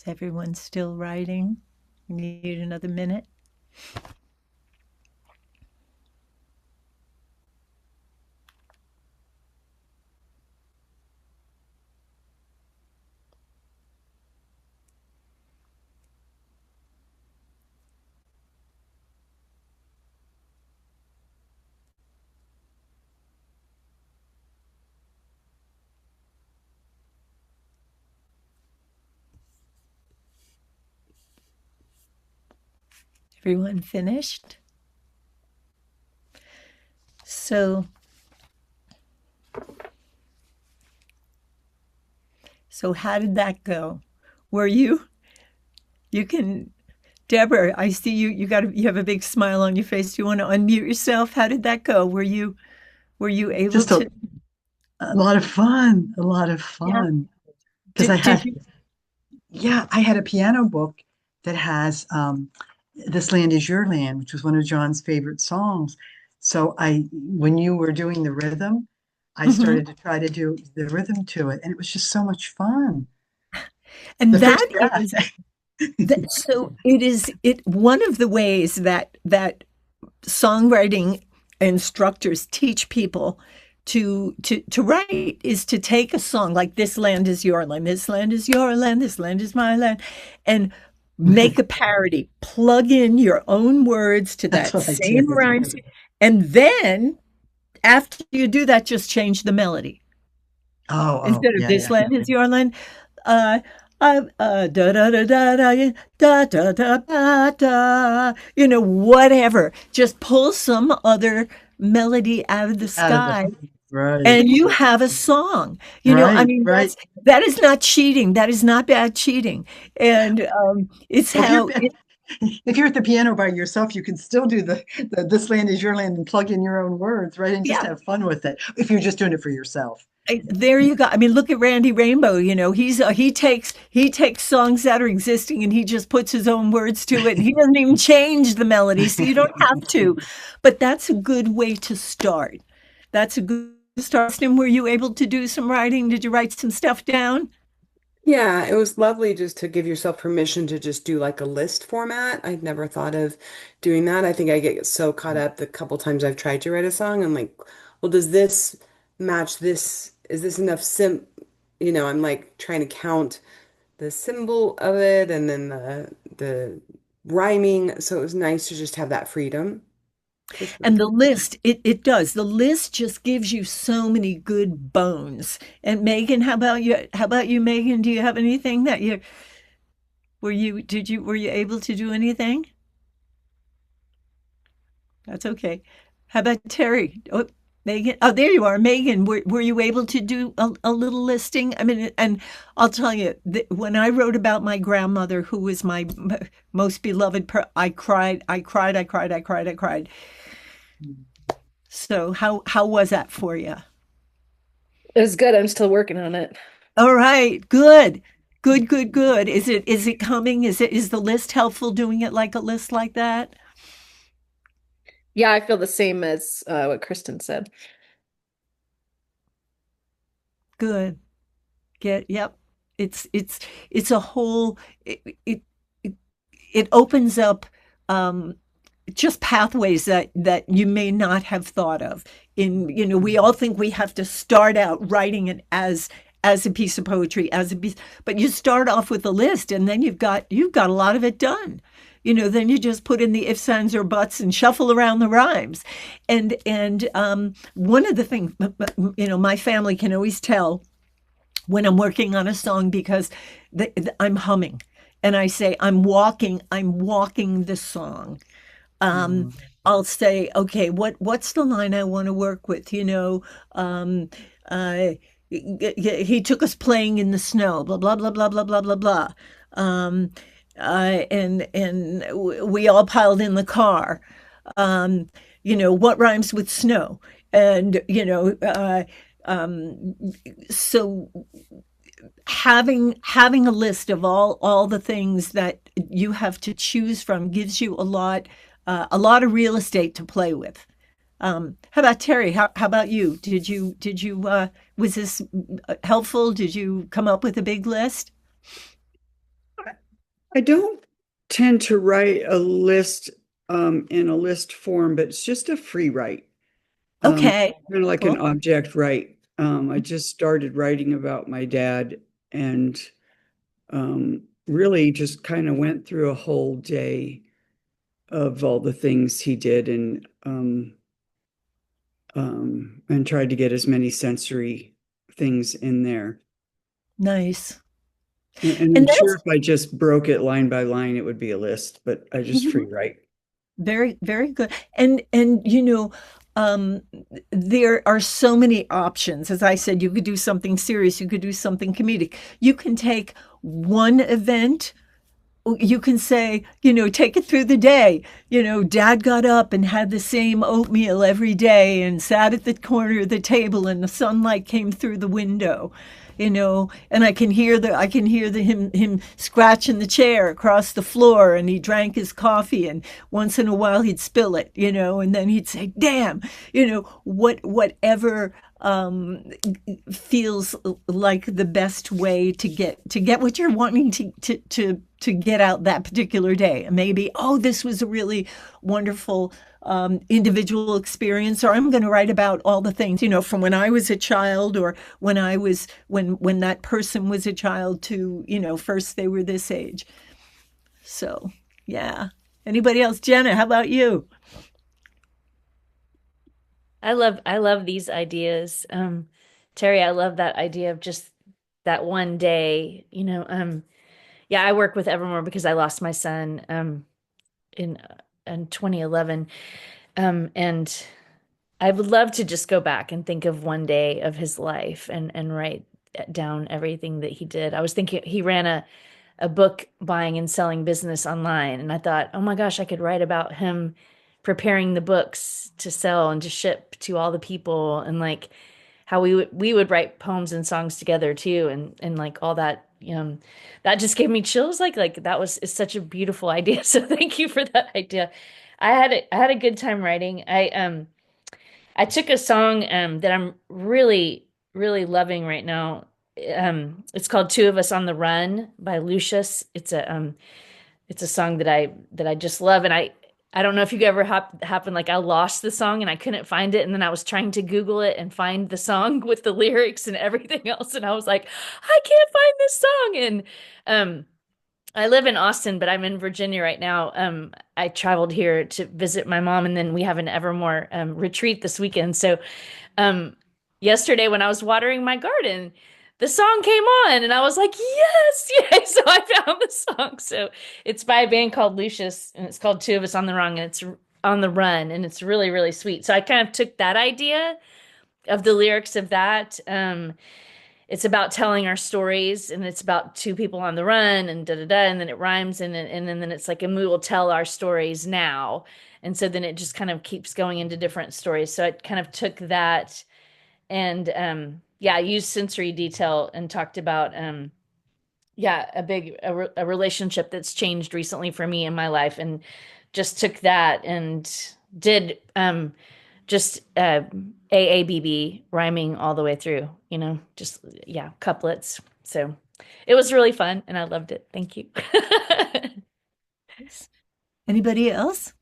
Is everyone still writing? Need another minute? Everyone finished? So how did that go? Were you can Deborah, I see you have a big smile on your face. Do you want to unmute yourself? How did that go? Were you able Just to? a lot of fun, a lot of Yeah. fun. Because Did you? I had a piano book that has This Land Is Your Land, which was one of John's favorite songs. So when you were doing the rhythm, I Mhm. started to try to do the rhythm to it, and it was just so much fun. And The that first draft. is so it one of the ways that songwriting instructors teach people to write is to take a song like "This Land Is Your Land," "This Land Is Your Land," "This Land Is My Land," and make a parody, plug in your own words to That's that what I same did. rhyme, and then after you do that, just change the melody. Instead of Yeah, "This yeah. land is your land," uh, da da da da da da da da da da. Whatever. Just pull some other melody out of the Out of sky, right, and you have a song. I right, mean, right. that is not cheating. That is not bad cheating, and it's Well, how it. if you're at the piano by yourself, you can still do the "This Land Is Your Land" and plug in your own words, right? And just Yeah. have fun with it. If you're just doing it for yourself. There you go. I mean, look at Randy Rainbow. He takes songs that are existing and he just puts his own words to it, and he doesn't even change the melody, so you don't have to. But that's a good way to start. That's a good start. Tim, were you able to do some writing? Did you write some stuff down? Yeah, it was lovely just to give yourself permission to just do like a list format. I'd never thought of doing that. I think I get so caught up the couple times I've tried to write a song. I'm like, well, does this match this? Is this enough I'm like trying to count the symbol of it and then the rhyming. So it was nice to just have that freedom. Just And the list, it does. The list just gives you so many good bones. And Megan, how about you? How about you, Megan? Do you have anything that you were you able to do anything? That's okay. How about Terry? Oh, Megan. Oh, there you are, Megan. Were you able to do a little listing? I mean, and I'll tell you, when I wrote about my grandmother, who was my most beloved, I cried, I cried, I cried, I cried, I cried. So how was that for you? It was good. I'm still working on it. All right, good, good, good, good. Is it coming? Is the list helpful? Doing it like a list like that? Yeah, I feel the same as what Kristen said. Good. Yep. It's a whole it it, it opens up um just pathways that you may not have thought of. We all think we have to start out writing it as a piece of poetry, but you start off with a list and then you've got a lot of it done. Then you just put in the ifs, ands, or buts and shuffle around the rhymes. And one of the things, my family can always tell when I'm working on a song because I'm humming and I say I'm walking the song. um, Mm. I'll say, okay, what's the line I want to work with? Um, uh, he took us playing in the snow, blah blah blah blah blah blah blah blah. Um, and we all piled in the car. Um, what rhymes with snow? And um, so having a list of all the things that you have to choose from gives you a lot of real estate to play with. How about Terry? How about you? Did you was this helpful? Did you come up with a big list? I don't tend to write a list in a list form, but it's just a free write, Okay. kind of like an Cool. object write. I just started writing about my dad and really just kind of went through a whole day of all the things he did and tried to get as many sensory things in there. Nice. And I'm And sure that's if I just broke it line by line, it would be a list, but I just free write. very, very good. And um, there are so many options. As I said, you could do something serious, you could do something comedic. You can take one event, you can say, take it through the day. Dad got up and had the same oatmeal every day and sat at the corner of the table and the sunlight came through the window. And I can hear him scratching the chair across the floor, and he drank his coffee, and once in a while he'd spill it, and then he'd say, damn, whatever feels like the best way to get what you're wanting to get out that particular day. Maybe, oh, this was a really wonderful individual experience, or I'm going to write about all the things, from when I was a child, or when that person was a child to, first they were this age. So, yeah. Anybody else? Jenna, how about you? I love these ideas. Terry, I love that idea of just that one day, yeah, I work with Evermore because I lost my son in in 2011. And I would love to just go back and think of one day of his life and write down everything that he did. I was thinking he ran a book buying and selling business online. And I thought, oh my gosh, I could write about him preparing the books to sell and to ship to all the people, and like how we would write poems and songs together too, and like all that. That just gave me chills. Like that was is such a beautiful idea. So thank you for that idea. I had a good time writing. I took a song that I'm really, really loving right now. It's called Two of Us on the Run by Lucius. It's a song that I just love. And I don't know if you ever happened, like I lost the song and I couldn't find it. And then I was trying to Google it and find the song with the lyrics and everything else. And I was like, I can't find this song. And I live in Austin, but I'm in Virginia right now. I traveled here to visit my mom, and then we have an Evermore retreat this weekend. So, um, yesterday when I was watering my garden, the song came on, and I was like, "Yes, yes!" So I found the song. So it's by a band called Lucius, and it's called Two of Us on the Run, and it's on the run, and it's really, really sweet. So I kind of took that idea of the lyrics of that. It's about telling our stories, and it's about two people on the run, and da da da, and then it rhymes, and then it's like, and we will tell our stories now. And so then it just kind of keeps going into different stories. So I kind of took that and yeah, I used sensory detail and talked about yeah, a relationship that's changed recently for me in my life, and just took that and did just AABB rhyming all the way through, just yeah, couplets. So it was really fun and I loved it. Thank you. Anybody else?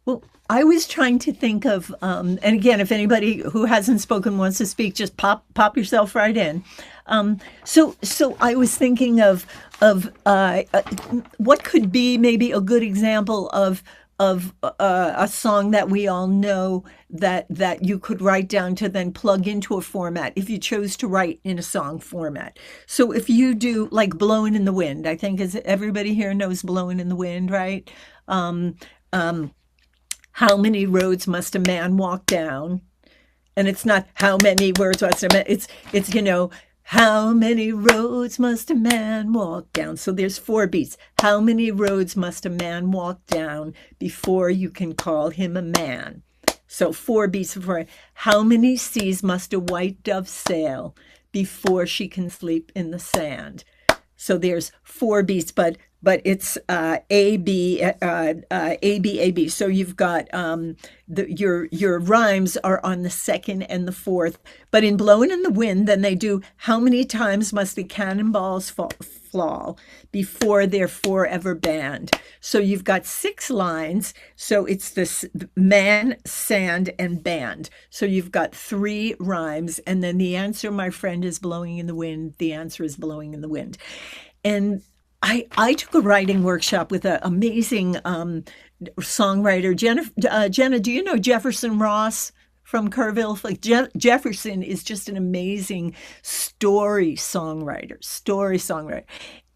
Well, I was trying to think of, and again, if anybody who hasn't spoken wants to speak, just pop yourself right in. So I was thinking of what could be maybe a good example of a song that we all know that you could write down to then plug into a format if you chose to write in a song format. So if you do like "Blowing in the Wind," I think is everybody here knows "Blowing in the Wind," right? Um, um, how many roads must a man walk down? And it's not how many words must a man, it's how many roads must a man walk down? So there's 4 beats. How many roads must a man walk down before you can call him a man? So 4 beats before. How many seas must a white dove sail before she can sleep in the sand? So there's 4 beats, but but it's A B A B A B. So you've got your rhymes are on the second and the fourth. But in Blowing in the Wind, then they do how many times must the cannonballs fall before they're forever banned? So you've got 6 lines. So it's this man, sand, and band. So you've got 3 rhymes, and then the answer, my friend, is blowing in the wind. The answer is blowing in the wind. And I took a writing workshop with an amazing songwriter, Jenna. Do you know Jefferson Ross from Kerrville? Like Jefferson is just an amazing story songwriter.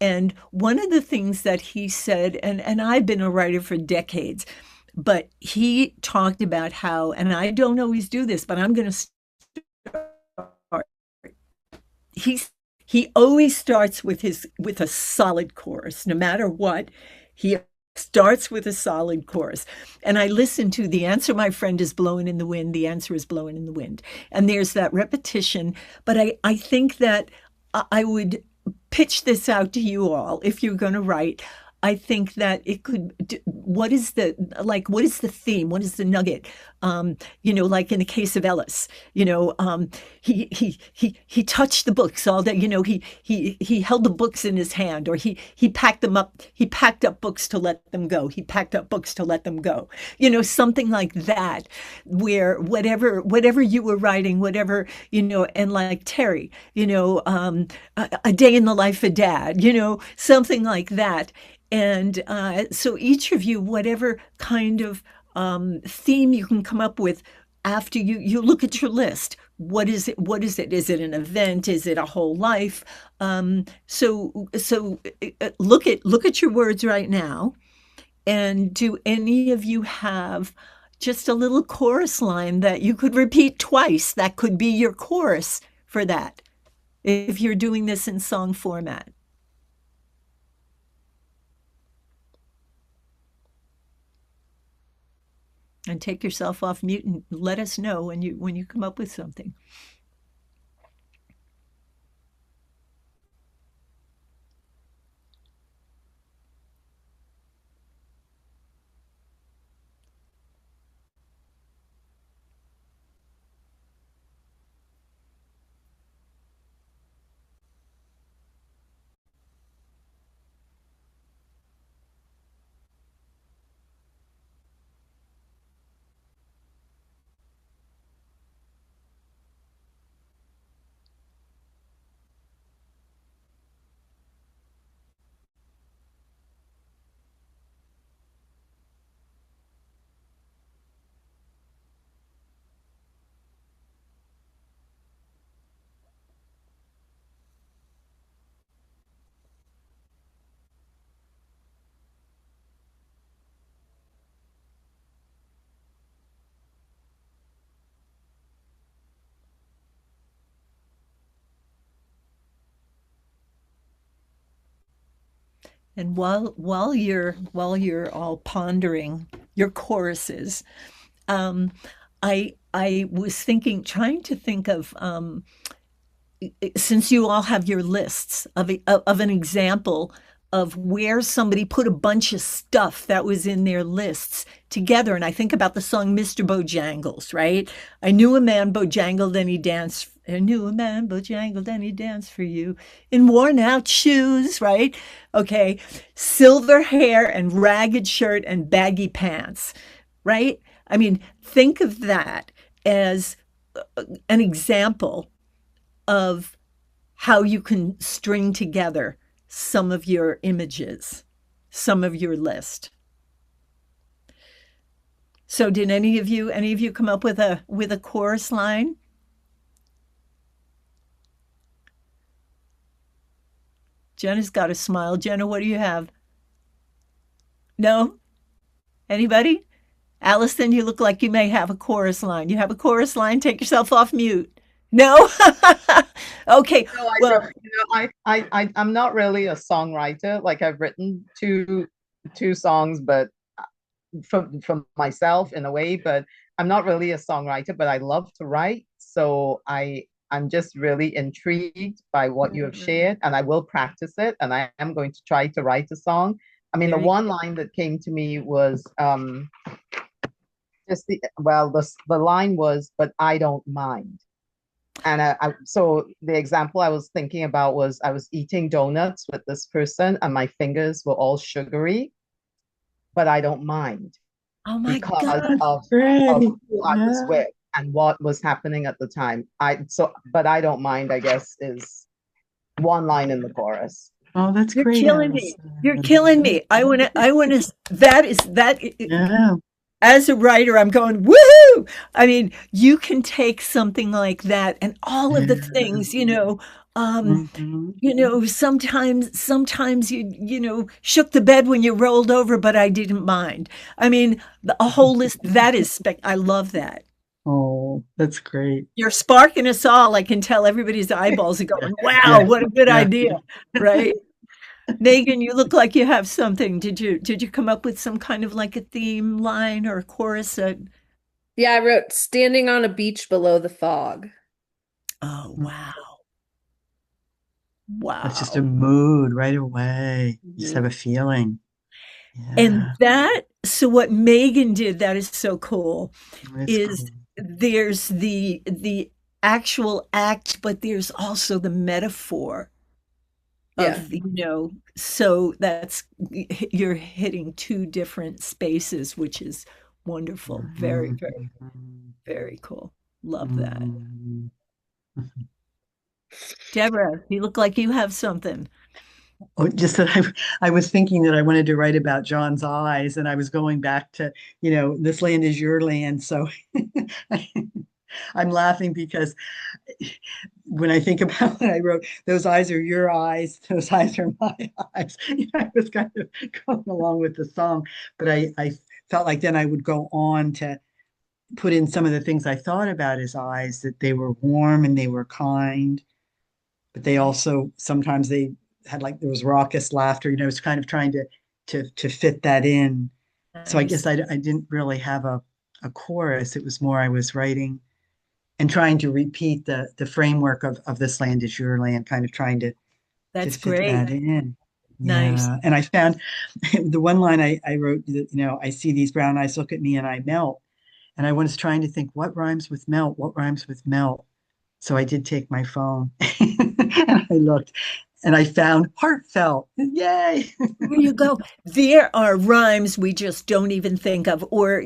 And one of the things that he said, and I've been a writer for decades, but he talked about how, and I don't always do this, but I'm going to start. He's he always starts with a solid chorus, no matter what. He starts with a solid chorus. And I listen to the answer, my friend, is blowing in the wind. The answer is blowing in the wind. And there's that repetition. But I think that I would pitch this out to you all if you're going to write. I think that it could, what is the theme? What is the nugget? Like in the case of Ellis, he touched the books all day. He held the books in his hand, or he packed them up. He packed up books to let them go. He packed up books to let them go. Something like that, where whatever you were writing, whatever, and like Terry, a day in the life of Dad, something like that. And so each of you, whatever kind of theme you can come up with after you look at your list. What is it? What is it? Is it an event? Is it a whole life? So look at your words right now. And do any of you have just a little chorus line that you could repeat twice? That could be your chorus for that, if you're doing this in song format. And take yourself off mute and let us know when you come up with something. And while you're all pondering your choruses, I was trying to think of, since you all have your lists of an example of where somebody put a bunch of stuff that was in their lists together. And I think about the song Mr. Bojangles, right? I knew a man Bojangled and he danced. I knew a man Bojangled and he danced for you in worn out shoes, right? Okay. Silver hair and ragged shirt and baggy pants, right? I mean, think of that as an example of how you can string together some of your images, some of your list. So did any of you come up with a chorus line? Jenna's got a smile. Jenna, what do you have? No? Anybody? Allison, you look like you may have a chorus line. You have a chorus line? Take yourself off mute. No? Okay. No, Well, I'm not really a songwriter. Like I've written two songs, but from myself in a way, but I'm not really a songwriter, but I love to write. So I'm just really intrigued by what you have shared, and I will practice it, and I am going to try to write a song. I mean, the Very one line that came to me was just the line was, "But I don't mind." And so the example I was thinking about was I was eating donuts with this person, and my fingers were all sugary, but I don't mind Oh my because God. of Great. who I was Yeah. with and what was happening at the time. But I don't mind, I guess, is one line in the chorus. Oh, that's You're great, killing me. You're Allison. killing me. I want to, that is, that, Yeah. as a writer, I'm going, woohoo! I mean, you can take something like that and all of the Yeah. things, Hmm. sometimes you shook the bed when you rolled over, but I didn't mind. I mean, a whole list, that is I love that. Oh, that's great. You're sparking us all. I can tell everybody's eyeballs are Yeah. going, wow, Yeah. what a good Yeah. idea, right? Megan, you look like you have something. Did you come up with some kind of like a theme line or a chorus that, Yeah, I wrote standing on a beach below the fog. oh wow. That's just a Wow. mood right away. You just have Mhm. a feeling. And Yeah. so what Megan did that is so cool It's is cool. there's the actual act, but there's also the metaphor Yeah. of, so that's, you're hitting two different spaces, which is wonderful. Very, Mhm. very, very cool. Love that. Mhm. Deborah, you look like you have something. Oh, just that I was thinking that I wanted to write about John's eyes, and I was going back to, this land is your land. So I'm laughing because when I think about what I wrote, those eyes are your eyes, those eyes are my eyes. I was kind of going along with the song, but I felt like then I would go on to put in some of the things I thought about his eyes, that they were warm and they were kind, but they also sometimes they had like there was raucous laughter. It's kind of trying to fit that in. So I guess Nice. I didn't really have a chorus. It was more I was writing and trying to repeat the framework of this land is your land, kind of trying to That's fit great. that in. Nice. Yeah. And I found the one line I wrote that, I see these brown eyes look at me and I melt. And I was trying to think what rhymes with melt, what rhymes with melt. So I did take my phone and I looked and I found heartfelt. Yay. There you go. There are rhymes we just don't even think of, or,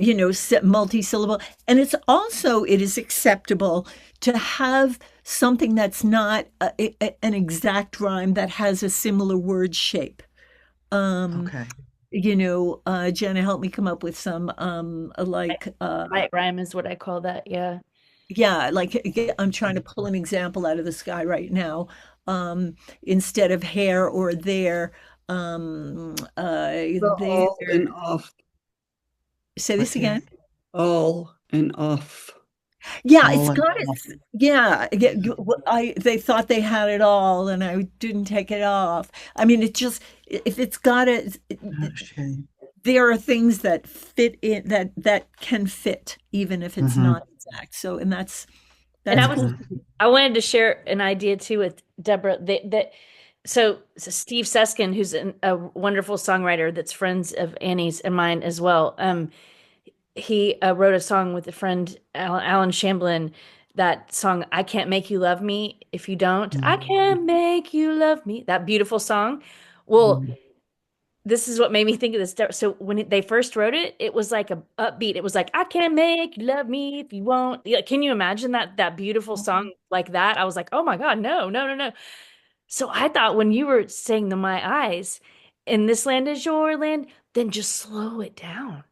multi-syllable. And it is acceptable to have something that's not an exact rhyme that has a similar word shape. Um, Okay. Jenna helped me come up with some, Light rhyme is what I call that. Yeah. yeah, like I'm trying to pull an example out of the sky right now. Instead of hair or there, The there. all and off. Say What this again. there? All and off. Yeah, it's All and got all. it. Yeah, yeah, they thought they had it all, and I didn't take it off. I mean, it just if it's got it, Okay. there are things that fit in that can fit, even if it's Mm-hmm. not exact. So, and that's And that's cool. I wanted to share an idea too with Deborah so Steve Suskin, who's a wonderful songwriter that's friends of Annie's and mine as well. He wrote a song with a friend, Alan Shamblin, that song, I Can't Make You Love Me If You Don't. I can't make you love me. That beautiful song. Well, Mm-hmm. this is what made me think of this. So when they first wrote it, it was like a upbeat. It was like, I can't make you love me if you won't. Yeah, can you imagine that beautiful song like that? I was like, oh my God, no, no, no, no. So I thought when you were saying the My Eyes, and this land is your land, then just slow it down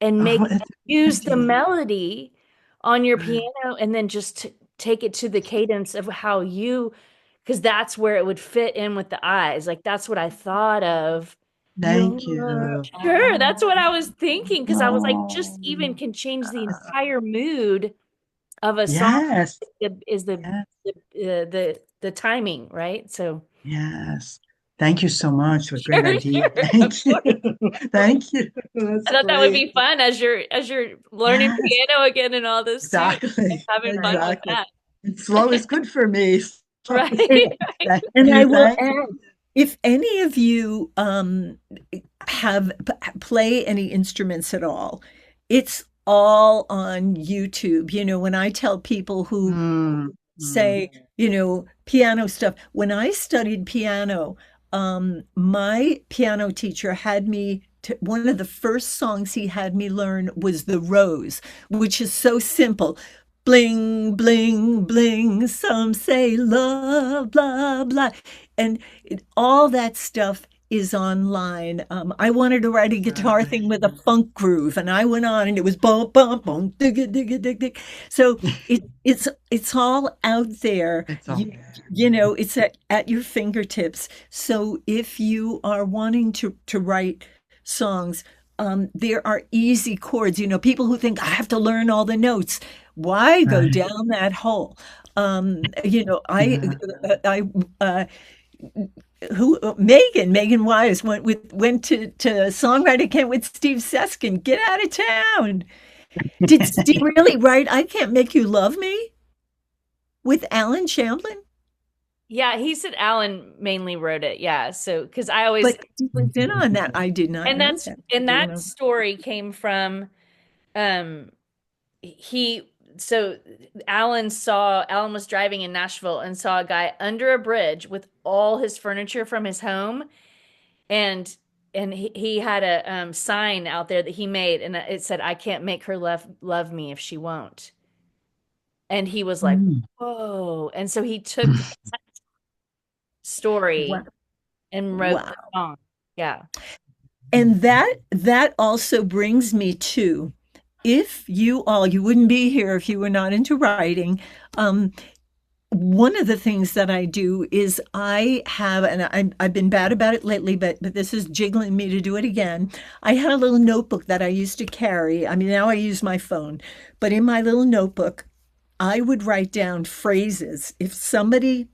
and Oh, make that's a good use the idea. melody on your piano and then just take it to the cadence of how you, because that's where it would fit in with the eyes. Like that's what I thought of. Thank Your you. sure, that's what I was thinking because I was like, just Oh, even can change the entire mood of a song yes. is Yes. the timing, right? So Yes. Thank you so much. What a great sure, idea. sure, of Thank you. course. Thank you. I That's thought that would great. be fun as you're learning Yes, piano again and all this too, and exactly. having fun with Exactly. that. And slow is good for me. So Right? And, Right. thank and I you, will thank add, if any of you have play any instruments at all, it's all on YouTube. When I tell people you. who Mm. say, piano stuff. When I studied piano, my piano teacher had me one of the first songs he had me learn was The Rose, which is so simple. Bling, bling, bling, some say love, blah, blah. And all that stuff is online. I wanted to write a guitar thing with a funk groove, and I went on, and it was bum, bum, bum, digga, digga, dig, dig. So it's all out there. It's all You, there. it's at your fingertips. So if you are wanting to write songs, there are easy chords. People who think I have to learn all the notes. Why go Right. down that hole? I Yeah. I who Megan Wise went to songwriting camp with Steve Seskin. Get out of town. Did Steve really write I Can't Make You Love Me with Alan Shamblin? Yeah, he said Alan mainly wrote it. Yeah. So, because I always, But he was in on that. I did not and know that's, that. and You that know. story came from, um, he, so Alan was driving in Nashville and saw a guy under a bridge with all his furniture from his home. And, he had a sign out there that he made, and it said, "I can't make her love me if she won't." And he was like, Mm. "Whoa!" And so he took that Wow. story and wrote the Wow. song. Yeah. And that also brings me to, if you wouldn't be here if you were not into writing. One of the things that I do is I have, and I've been bad about it lately, but this is jiggling me to do it again. I had a little notebook that I used to carry. I mean, now I use my phone, but in my little notebook, I would write down phrases. If somebody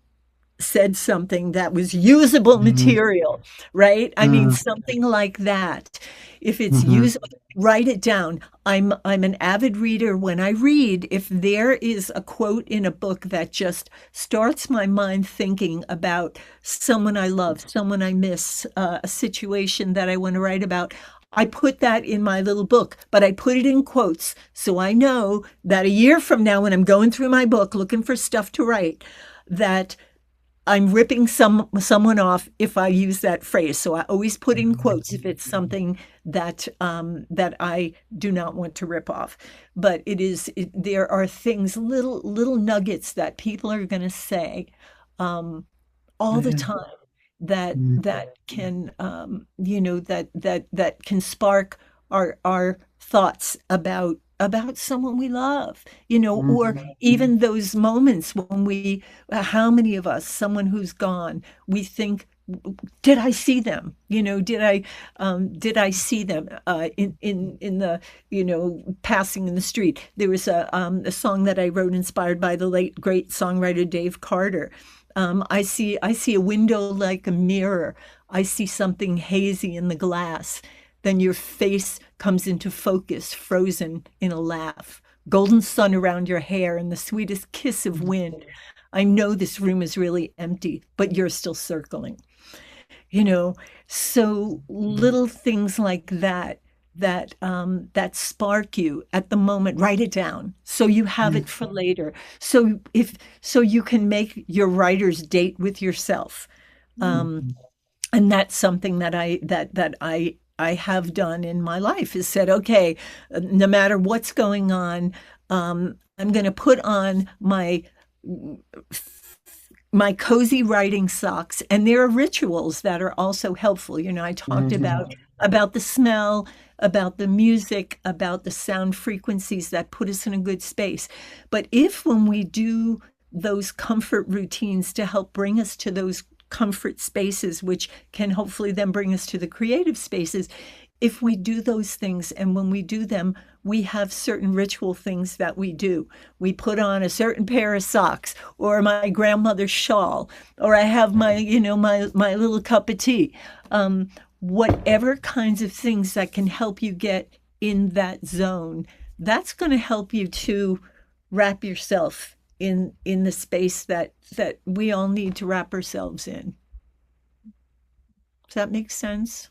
said something that was usable Mm. material, right? I mean, Mm. something like that. If it's Mhm. usable, write it down. I'm an avid reader. When I read, if there is a quote in a book that just starts my mind thinking about someone I love, someone I miss, a situation that I want to write about, I put that in my little book, but I put it in quotes. So I know that a year from now, when I'm going through my book looking for stuff to write, that I'm ripping someone off if I use that phrase. So I always put in quotes if it's something that I do not want to rip off. But there are things, little nuggets that people are going to say all the Yeah. time that Mm. that can that can spark our thoughts about someone we love, or Mhm. even those moments when how many of us, someone who's gone, we think, did I see them? Did I see them in the passing in the street? There was a song that I wrote inspired by the late great songwriter Dave Carter. I see a window like a mirror. I see something hazy in the glass. Then your face comes into focus, frozen in a laugh. Golden sun around your hair and the sweetest kiss of wind. I know this room is really empty, but you're still circling. you know so little things like that spark you at the moment. Write it down so you have Yeah. it for later, so you can make your writer's date with yourself. um Mhm. and that's something that I have done in my life, is said, okay, no matter what's going on, I'm going to put on my cozy writing socks. And there are rituals that are also helpful. I talked Mhm. about the smell, about the music, about the sound frequencies that put us in a good space. But if, when we do those comfort routines to help bring us to those comfort spaces, which can hopefully then bring us to the creative spaces, if we do those things, and when we do them, we have certain ritual things that we do. We put on a certain pair of socks, or my grandmother's shawl, or I have my little cup of tea. Whatever kinds of things that can help you get in that zone, that's going to help you to wrap yourself in the space that we all need to wrap ourselves in. Does that make sense?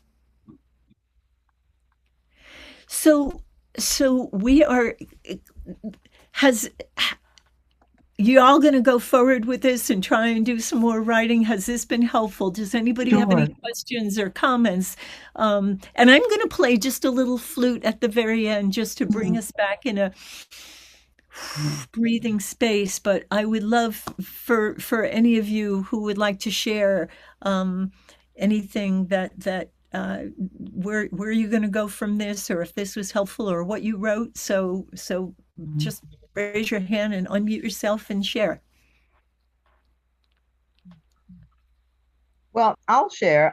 So so we are has you all going to go forward with this and try and do some more writing? Has this been helpful? Does anybody have any Sure. questions or comments? And I'm going to play just a little flute at the very end just to bring us back in a breathing space. But I would love for any of you who would like to share anything that where are you going to go from this, or if this was helpful, or what you wrote. So just raise your hand and unmute yourself and share. Well, I'll share.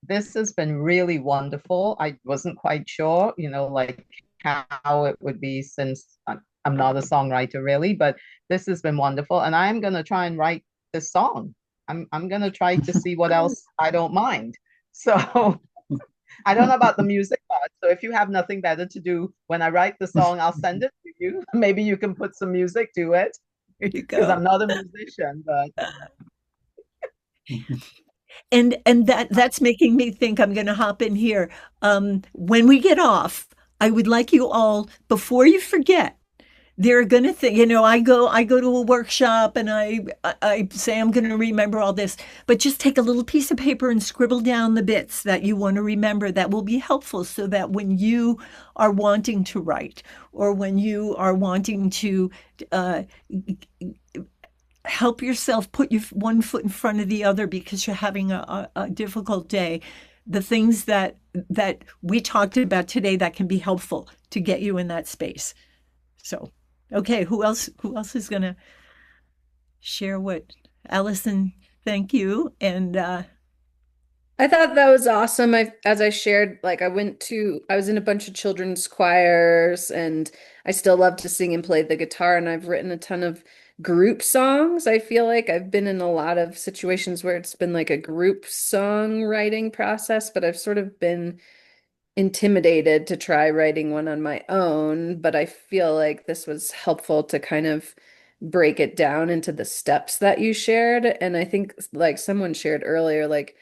This has been really wonderful. I wasn't quite sure, like how it would be since I'm not a songwriter really, but this has been wonderful. And I'm gonna try and write this song. I'm gonna try to see what else I don't mind. So I don't know about the music part. So if you have nothing better to do when I write the song, I'll send it to you. Maybe you can put some music to it Here you because go. I'm not a musician, but And that's making me think I'm going to hop in here. When we get off, I would like you all, before you forget, they're going to think, I go to a workshop and I say I'm going to remember all this, but just take a little piece of paper and scribble down the bits that you want to remember that will be helpful, so that when you are wanting to write, or when you are wanting to uh, help yourself put your one foot in front of the other because you're having a difficult day, the things that we talked about today that can be helpful to get you in that space. So, okay, who else is going to share what? Allison, thank you. And I thought that was awesome. As I shared, like I was in a bunch of children's choirs and I still love to sing and play the guitar, and I've written a ton of group songs. I feel like I've been in a lot of situations where it's been like a group songwriting process, but I've sort of been intimidated to try writing one on my own, but I feel like this was helpful to kind of break it down into the steps that you shared. And I think like someone shared earlier, like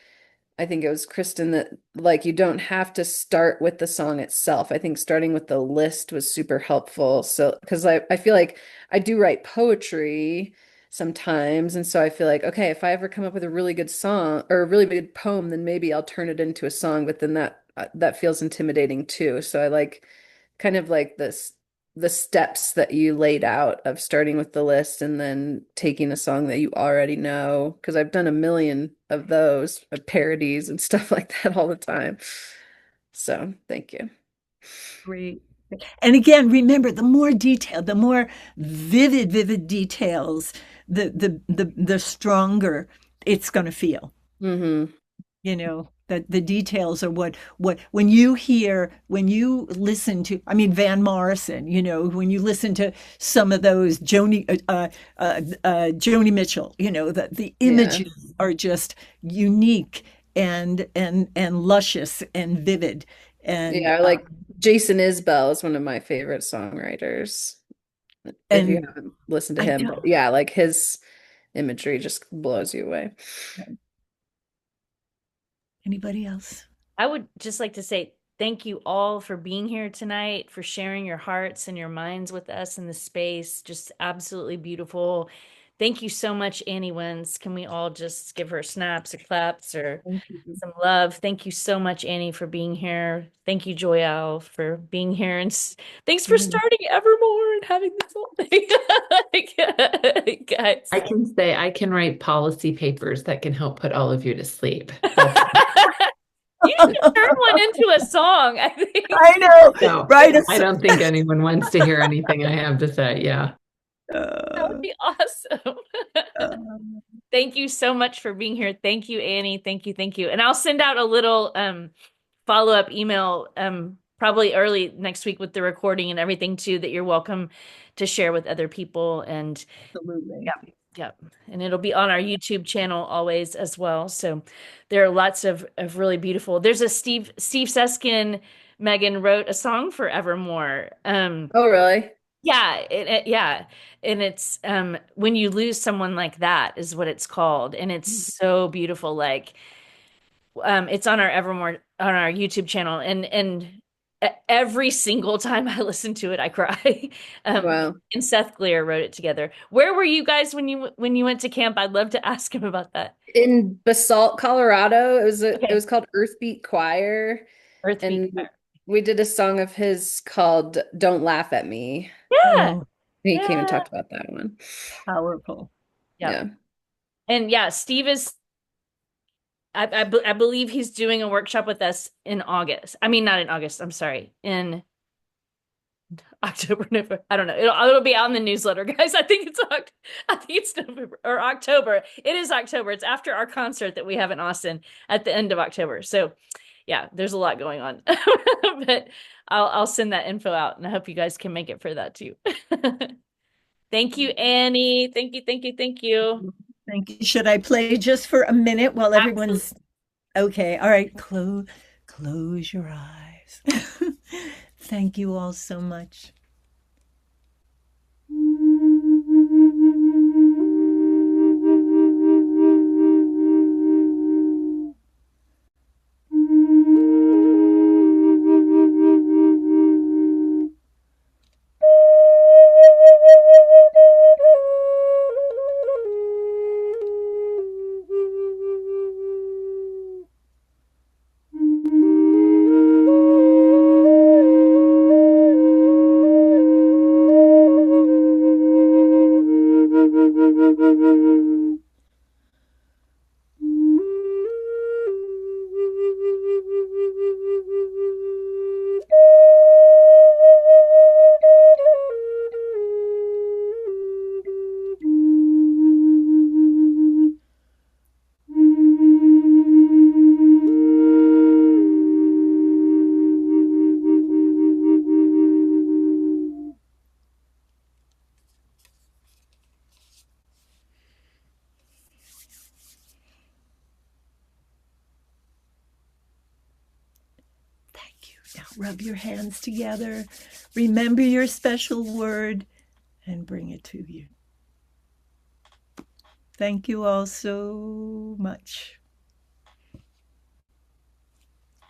I think it was Kristen, that like you don't have to start with the song itself. I think starting with the list was super helpful. So, because I feel like I do write poetry sometimes. And so I feel like, okay, if I ever come up with a really good song or a really good poem, then maybe I'll turn it into a song, but then that feels intimidating too. So I like kind of like the steps that you laid out of starting with the list and then taking a song that you already know, because I've done a million of those of parodies and stuff like that all the time. So thank you. great. And again, remember, the more detailed, the more vivid details, the stronger it's going to feel. Mm-hmm. That the details are what when you listen to, I mean, Van Morrison, when you listen to some of those Joni Mitchell, the Yeah. images are just unique and luscious and vivid. And Yeah, like Jason Isbell is one of my favorite songwriters. If you and haven't listened to I him, but know. yeah, like his imagery just blows you away. Anybody else? I would just like to say thank you all for being here tonight, for sharing your hearts and your minds with us in the space. Just absolutely beautiful. Thank you so much, Annie Wenz. Can we all just give her snaps or claps or Thank you. some love? Thank you so much, Annie, for being here. Thank you, Joyelle, for being here. And thanks for starting Evermore and having this whole thing. Guys. I can say I can write policy papers that can help put all of you to sleep. You should turn one into a song, I think. I know, So right? I don't think anyone wants to hear anything I have to say. Yeah. That would Uh, be awesome. uh, Thank you so much for being here. Thank you, Annie. Thank you, thank you. And I'll send out a little follow-up email probably early next week with the recording and everything too, that you're welcome to share with other people. And Absolutely. yeah. And it'll be on our YouTube channel always as well. So there are lots of really beautiful. There's a Steve Suskin, Megan wrote a song for Evermore. Oh, really? Yeah, and it's when you lose someone like that is what it's called, and it's so beautiful. Like it's on our Evermore on our YouTube channel, and every single time I listen to it, I cry. Wow. And Seth Gleer wrote it together. Where were you guys when you went to camp? I'd love to ask him about that. In Basalt, Colorado, it Okay, was called Earthbeat Choir, Earthbeat. and we did a song of his called "Don't Laugh at Me." Yeah, Oh, He came and yeah, talked about that one. powerful. yeah. Yeah. And yeah, Steve is. I believe he's doing a workshop with us in August. I mean, not in August. I'm sorry, in October, November. I don't know. It'll be out in the newsletter, guys. I think it's November or October. It is October. It's after our concert that we have in Austin at the end of October. So, yeah, there's a lot going on. But I'll send that info out, and I hope you guys can make it for that too. Thank you, Annie. Thank you, thank you, thank you. Thank you. Should I play just for a minute while Absolutely. everyone's okay? All right, close your eyes. Thank you all so much. Thank you. Now rub your hands together. Remember your special word and bring it to you. Thank you all so much.